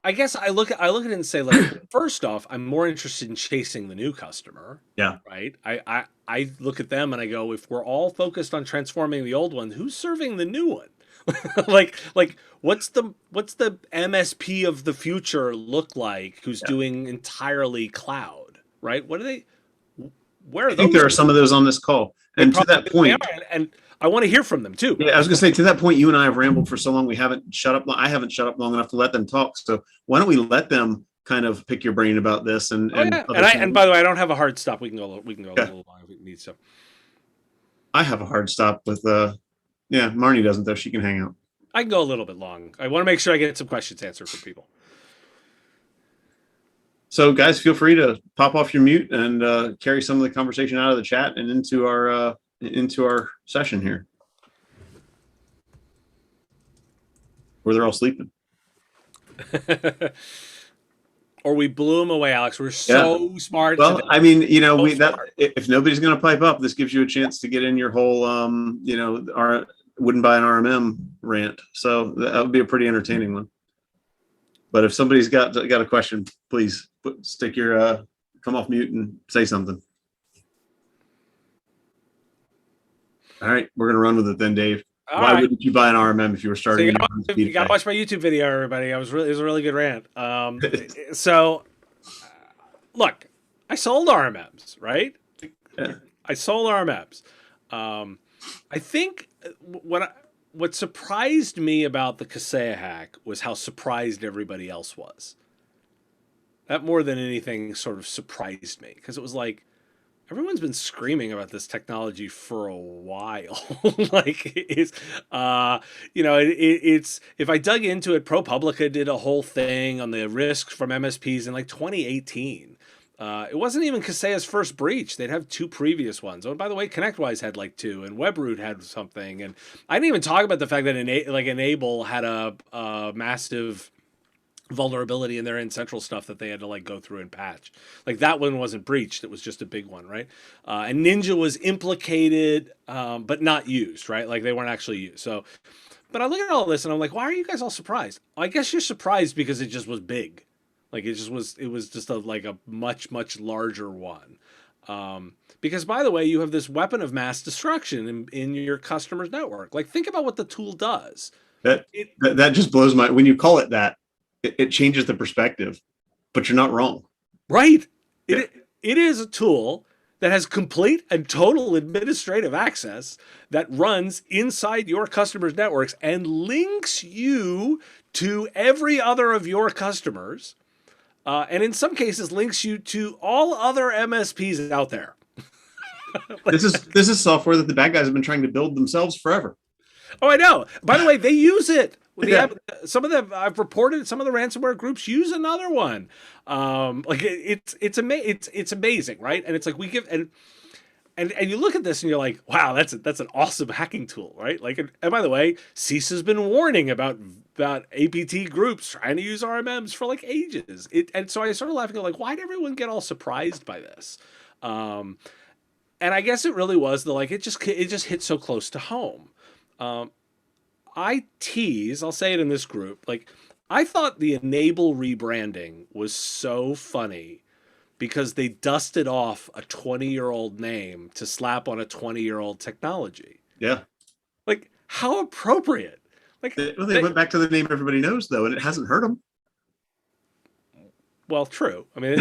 I guess I look at it and say, like, first off, I'm more interested in chasing the new customer. Yeah. Right. I look at them and I go, if we're all focused on transforming the old one, who's serving the new one? like what's the MSP of the future look like who's doing entirely cloud, right? What are they, where are I think those? there are some of those on this call. And to that point, and I want to hear from them too. yeah, I was going to say, to that point, you and I have rambled for so long. We haven't shut up. I haven't shut up long enough to let them talk. So why don't we let them kind of pick your brain about this? And and by the way, I don't have a hard stop. We can go a little long if we need to. I have a hard stop with yeah, Marnie doesn't though. She can hang out. I can go a little bit long. I want to make sure I get some questions answered from people. So guys, feel free to pop off your mute and carry some of the conversation out of the chat and into our session here, where they're all sleeping. Or we blew them away, Alex. We're so smart. Well, I mean, you know, if nobody's going to pipe up, this gives you a chance to get in your whole, you know, our wouldn't buy an RMM rant. So that would be a pretty entertaining one. But if somebody's got a question, please stick your come off mute and say something. All right, we're gonna run with it then, Dave. Why wouldn't you buy an RMM if you were starting? So you got to watch my YouTube video, everybody. It was a really good rant. So, look, I sold RMMs, right? Yeah. I sold RMMs. I think what surprised me about the Kasaya hack was how surprised everybody else was. That more than anything sort of surprised me, because it was like, everyone's been screaming about this technology for a while. Like, it's, you know, it's, if I dug into it, ProPublica did a whole thing on the risks from MSPs in like 2018. It wasn't even Kasaya's first breach. They'd have 2 previous ones. Oh, and by the way, ConnectWise had like 2, and WebRoot had something. And I didn't even talk about the fact that Enable had a massive vulnerability in their N-Central stuff that they had to like go through and patch. Like, that one wasn't breached. It was just a big one, right? And Ninja was implicated, but not used, right? Like, they weren't actually used. So, but I look at all this and I'm like, why are you guys all surprised? I guess you're surprised because it just was big. Like, it was just a much, much larger one. Because, by the way, you have this weapon of mass destruction in your customer's network. Like, think about what the tool does. That just blows my, when you call it that, it changes the perspective, but you're not wrong. Right. Yeah. It is a tool that has complete and total administrative access that runs inside your customers' networks and links you to every other of your customers. And in some cases, links you to all other MSPs out there. This is software that the bad guys have been trying to build themselves forever. Oh, I know. By the way, they use it. Yeah. Some of them I've reported. Some of the ransomware groups use another one. Like, it's amazing, right? And it's like, we give and you look at this and you're like, wow, that's an awesome hacking tool, right? Like, and by the way, CISA's been warning about APT groups trying to use RMMs for like ages. And so I started laughing, like, why did everyone get all surprised by this? And I guess it really was it just hit so close to home. I tease, I'll say it in this group, like, I thought the Enable rebranding was so funny because they dusted off a 20-year-old name to slap on a 20-year-old technology. Yeah. Like, how appropriate. Like, they went back to the name everybody knows though, and it hasn't hurt them. Well, true. I mean,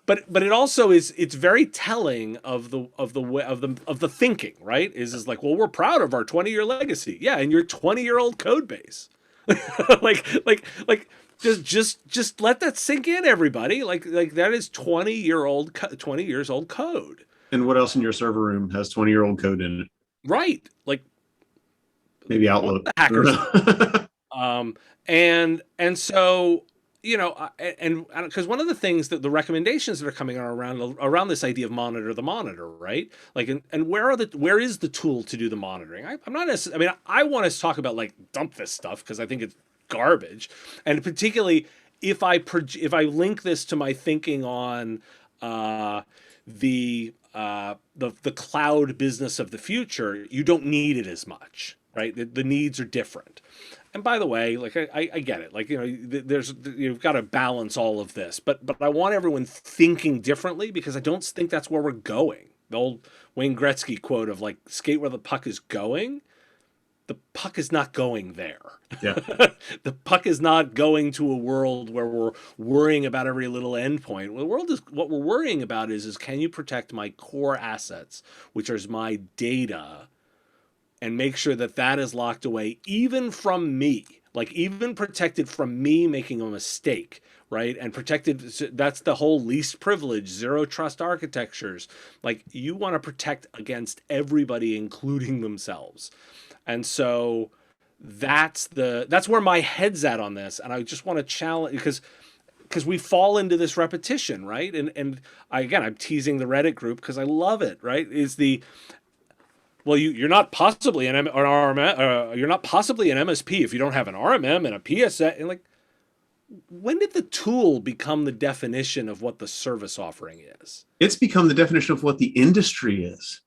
but it also is. It's very telling of the thinking, right? Is like, well, we're proud of our 20-year legacy. Yeah, and your 20-year-old code base. like just let that sink in, everybody. Like that is 20 years old code. And what else in your server room has 20-year-old code in it? Right. Like, maybe Outlook. The hackers. And so, you know, and because one of the things that the recommendations that are coming are around this idea of monitor the monitor, right? Like, and where is the tool to do the monitoring? I'm not necessarily, I mean, I want to talk about like dump this stuff because I think it's garbage, and particularly if I link this to my thinking on the cloud business of the future, you don't need it as much, right? The needs are different. And by the way, like I get it. Like, there's you've got to balance all of this, but I want everyone thinking differently because I don't think that's where we're going. The old Wayne Gretzky quote of like skate where the puck is going. The puck is not going there. Yeah. The puck is not going to a world where we're worrying about every little endpoint. Well, the world is what we're worrying about is can you protect my core assets, which is my data, and make sure that that is locked away even from me, like even protected from me making a mistake, right? And protected, that's the whole least privilege, zero trust architectures. Like you want to protect against everybody, including themselves. And so that's where my head's at on this. And I just want to challenge because we fall into this repetition, right? And I'm teasing the Reddit group because I love it, right? Well, you're not possibly an you're not possibly an MSP if you don't have an RMM and a PSA. And like, when did the tool become the definition of what the service offering is? It's become the definition of what the industry is.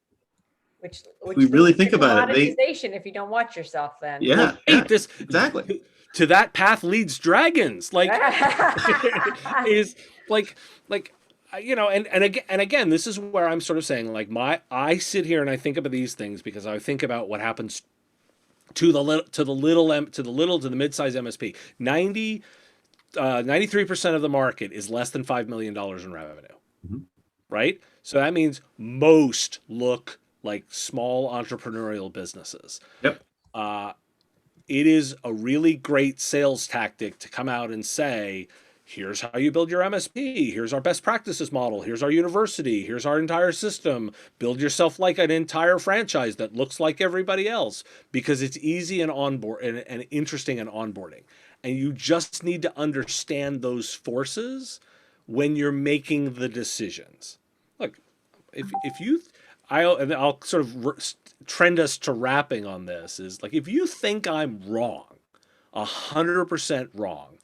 Which we really think about it, if you don't watch yourself, then yeah, exactly. To that path leads dragons. Like is like. And again, this is where I'm sort of saying, like, I sit here and I think about these things because I think about what happens to the mid-size MSP. 93% of the market is less than $5 million in revenue, right? So that means most look like small entrepreneurial businesses. Yep. It is a really great sales tactic to come out and say, here's how you build your MSP. Here's our best practices model. Here's our university. Here's our entire system. Build yourself like an entire franchise that looks like everybody else because it's easy and and interesting and onboarding. And you just need to understand those forces when you're making the decisions. Look, I'll sort of trend us to wrapping on this is like, if you think I'm wrong, 100% wrong,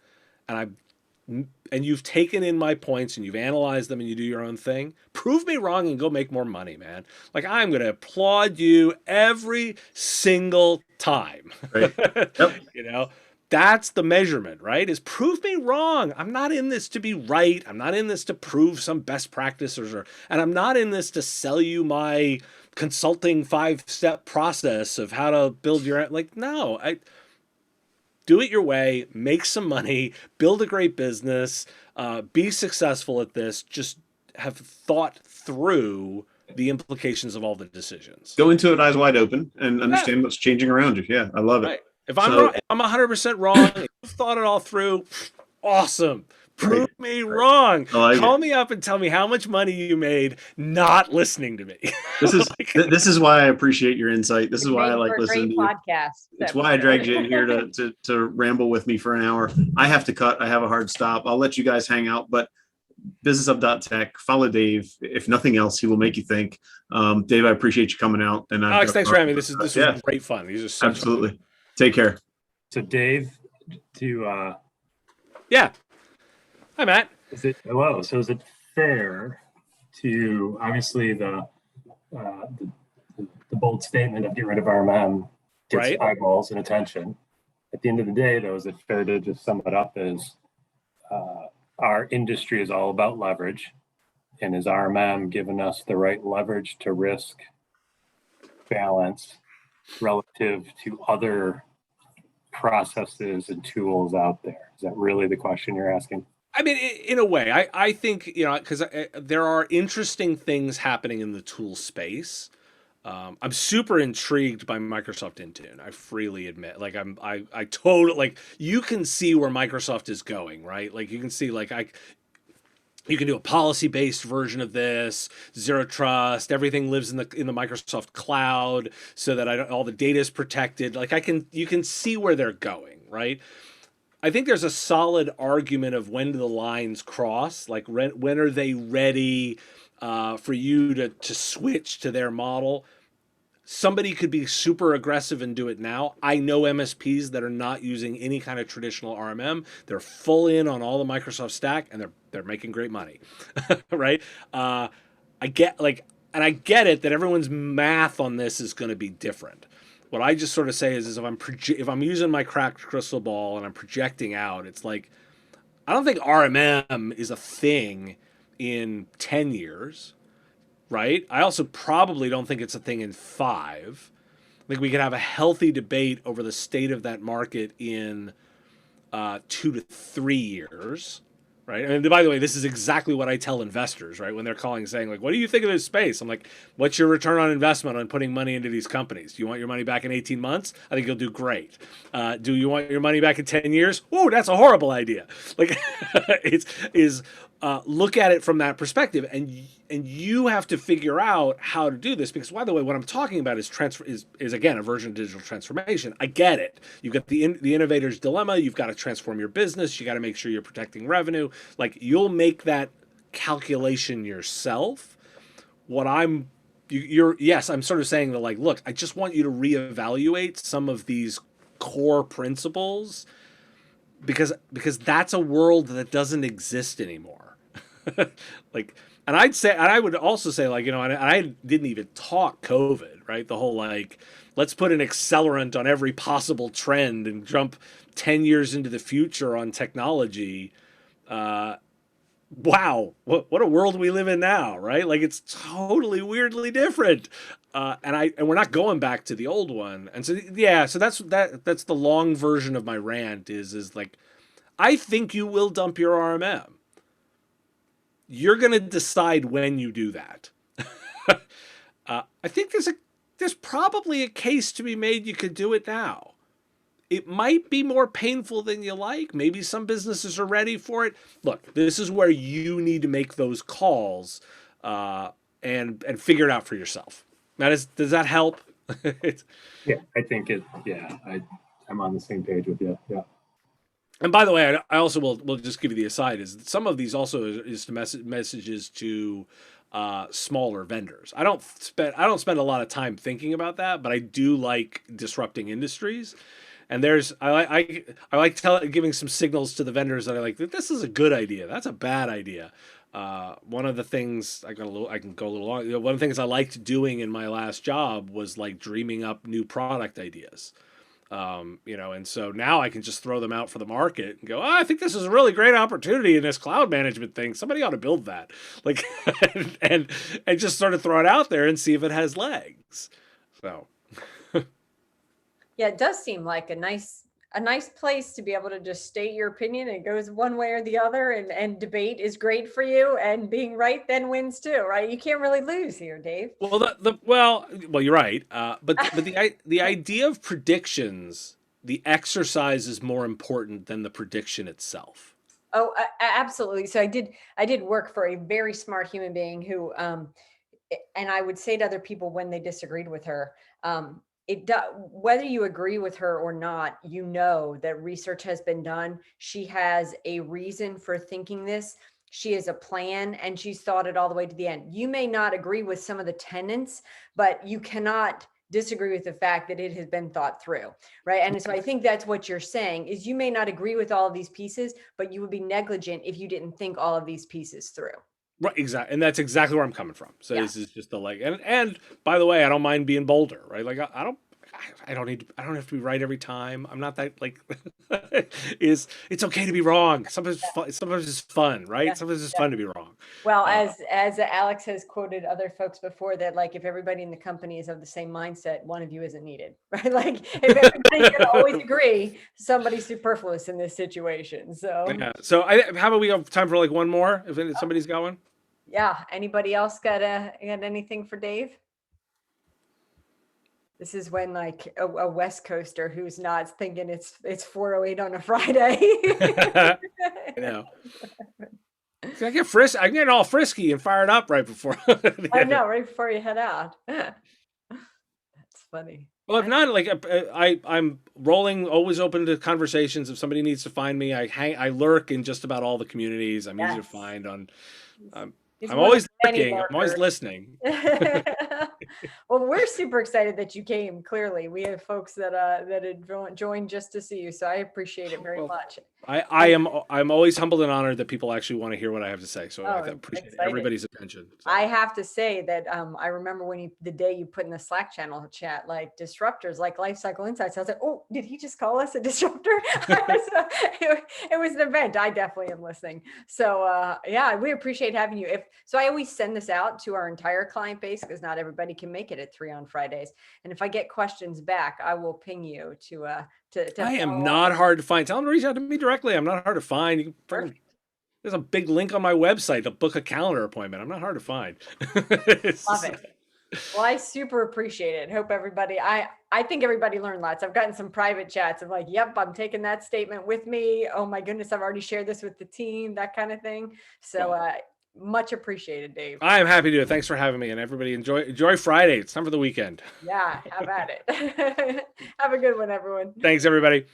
and you've taken in my points and you've analyzed them and you do your own thing, prove me wrong and go make more money, man. Like, I'm going to applaud you every single time. Right. Yep. That's the measurement, right? Is prove me wrong. I'm not in this to be right. I'm not in this to prove some best practices and I'm not in this to sell you my consulting 5-step process of how to build your, like, no, do it your way, make some money, build a great business, be successful at this. Just have thought through the implications of all the decisions. Go into it eyes wide open and understand what's changing around you. Yeah, I love it. Right. If I'm wrong, if I'm 100% wrong, you've thought it all through, awesome. Prove me wrong. Call me up and tell me how much money you made not listening to me. This is why I appreciate your insight. This is why I like listening to you. Podcast. It's why I dragged you in here to ramble with me for an hour. I have to cut. I have a hard stop. I'll let you guys hang out, but businesshub.tech, follow Dave. If nothing else, he will make you think. Dave, I appreciate you coming out. And Alex, thanks for having me. This was great fun. These are so absolutely fun. Take care. So Dave, yeah. Hi, Matt. Hello. So is it fair to, obviously the bold statement of get rid of RMM gets eyeballs and attention. At the end of the day, though, is it fair to just sum it up as our industry is all about leverage, and is RMM giving us the right leverage to risk balance relative to other processes and tools out there? Is that really the question you're asking? I mean, in a way, I think, because there are interesting things happening in the tool space. I'm super intrigued by Microsoft Intune. I freely admit, like I totally, like, you can see where Microsoft is going, right? Like you can see, like, you can do a policy-based version of this, zero trust, everything lives in the Microsoft cloud so that all the data is protected. Like you can see where they're going, right? I think there's a solid argument of when do the lines cross, like when are they ready for you to switch to their model. Somebody could be super aggressive and do it now. I know MSPs that are not using any kind of traditional RMM. They're full in on all the Microsoft stack, and they're making great money, right? I get it that everyone's math on this is going to be different. what I just sort of say is if I'm using my cracked crystal ball and I'm projecting out, it's like I don't think RMM is a thing in 10 years, right? I also probably don't think it's a thing in 5. I think we could have a healthy debate over the state of that market in 2 to 3 years, right? And by the way, this is exactly what I tell investors, right? When they're calling saying like, what do you think of this space? I'm like, what's your return on investment on putting money into these companies? Do you want your money back in 18 months? I think you'll do great. Do you want your money back in 10 years? Oh, that's a horrible idea. Like look at it from that perspective, and you have to figure out how to do this, because by the way, what I'm talking about is again a version of digital transformation. I get it. You've got the innovator's dilemma. You've got to transform your business. You got to make sure you're protecting revenue. Like, you'll make that calculation yourself. Yes, I'm sort of saying that, like, look, I just want you to reevaluate some of these core principles, because that's a world that doesn't exist anymore. Like, and I would also say, like, and I didn't even talk COVID, right? The whole, like, let's put an accelerant on every possible trend and jump 10 years into the future on technology. Wow, what a world we live in now, right? Like, it's totally weirdly different. And we're not going back to the old one. And so, yeah, so that's the long version of my rant is like, I think you will dump your RMM. You're going to decide when you do that. I think there's probably a case to be made you could do it now. It might be more painful than you like. Maybe some businesses are ready for it. Look, this is where you need to make those calls and figure it out for yourself. Does that help? Yeah, I think I'm on the same page with you. Yeah. And by the way, I also will just give you the aside, is some of these also is to messages to smaller vendors. I don't spend a lot of time thinking about that, but I do like disrupting industries. And I like giving some signals to the vendors that I like, this is a good idea, that's a bad idea. One of the things I can go a little long. One of the things I liked doing in my last job was like dreaming up new product ideas. And so now I can just throw them out for the market and go, I think this is a really great opportunity in this cloud management thing. Somebody ought to build that, like, and just sort of throw it out there and see if it has legs. So, yeah, it does seem like a nice place to be able to just state your opinion. It goes one way or the other, and debate is great for you, and being right then wins too, right? You can't really lose here, Dave. Well, you're right. But the idea of predictions, the exercise is more important than the prediction itself. Oh, absolutely. So I did work for a very smart human being who, and I would say to other people when they disagreed with her, whether you agree with her or not, that research has been done. She has a reason for thinking this. She has a plan, and she's thought it all the way to the end. You may not agree with some of the tenets, but you cannot disagree with the fact that it has been thought through, right? And so I think that's what you're saying, is you may not agree with all of these pieces, but you would be negligent if you didn't think all of these pieces through. Right, exactly, and that's exactly where I'm coming from. So This is just and by the way, I don't mind being bolder, right? Like I don't have to be right every time. I'm not that, like, it's okay to be wrong. Sometimes it's fun, right? Sometimes it's fun to be wrong. Well, as Alex has quoted other folks before, that like, if everybody in the company is of the same mindset, one of you isn't needed, right? Like, if everybody's gonna always agree, somebody's superfluous in this situation. So yeah. So how about we have time for like one more, if somebody's got one? Yeah. Anybody else got anything for Dave? This is when, like, a West Coaster who's not thinking it's 4:08 on a Friday. I know. I get all frisky and fired up right before. I know, right before you head out. That's funny. Well, if not, like, I'm rolling, always open to conversations. If somebody needs to find me, I lurk in just about all the communities. I'm easy to find on. I'm always lurking. I'm always listening. Well, we're super excited that you came. Clearly, we have folks that had joined just to see you, so I appreciate it very much. I'm always humbled and honored that people actually want to hear what I have to say. So I appreciate everybody's attention. So. I have to say that I remember when the day you put in the Slack channel chat, like disruptors, like Lifecycle Insights. I was like, oh, did he just call us a disruptor? So it was an event. I definitely am listening. So yeah, we appreciate having you. So I always send this out to our entire client base because not everybody can make it at 3 on Fridays. And if I get questions back, I will ping you to I am not hard to find. Tell them to reach out to me directly. I'm not hard to find. You can there's a big link on my website to book a calendar appointment. I'm not hard to find. Love it. Well, I super appreciate it. Hope everybody, I think everybody learned lots. I've gotten some private chats of like, yep, I'm taking that statement with me. Oh my goodness, I've already shared this with the team, that kind of thing. So much appreciated, Dave. I am happy to do it. Thanks for having me, and everybody enjoy Friday. It's time for the weekend. Yeah, have at it. Have a good one, everyone. Thanks, everybody.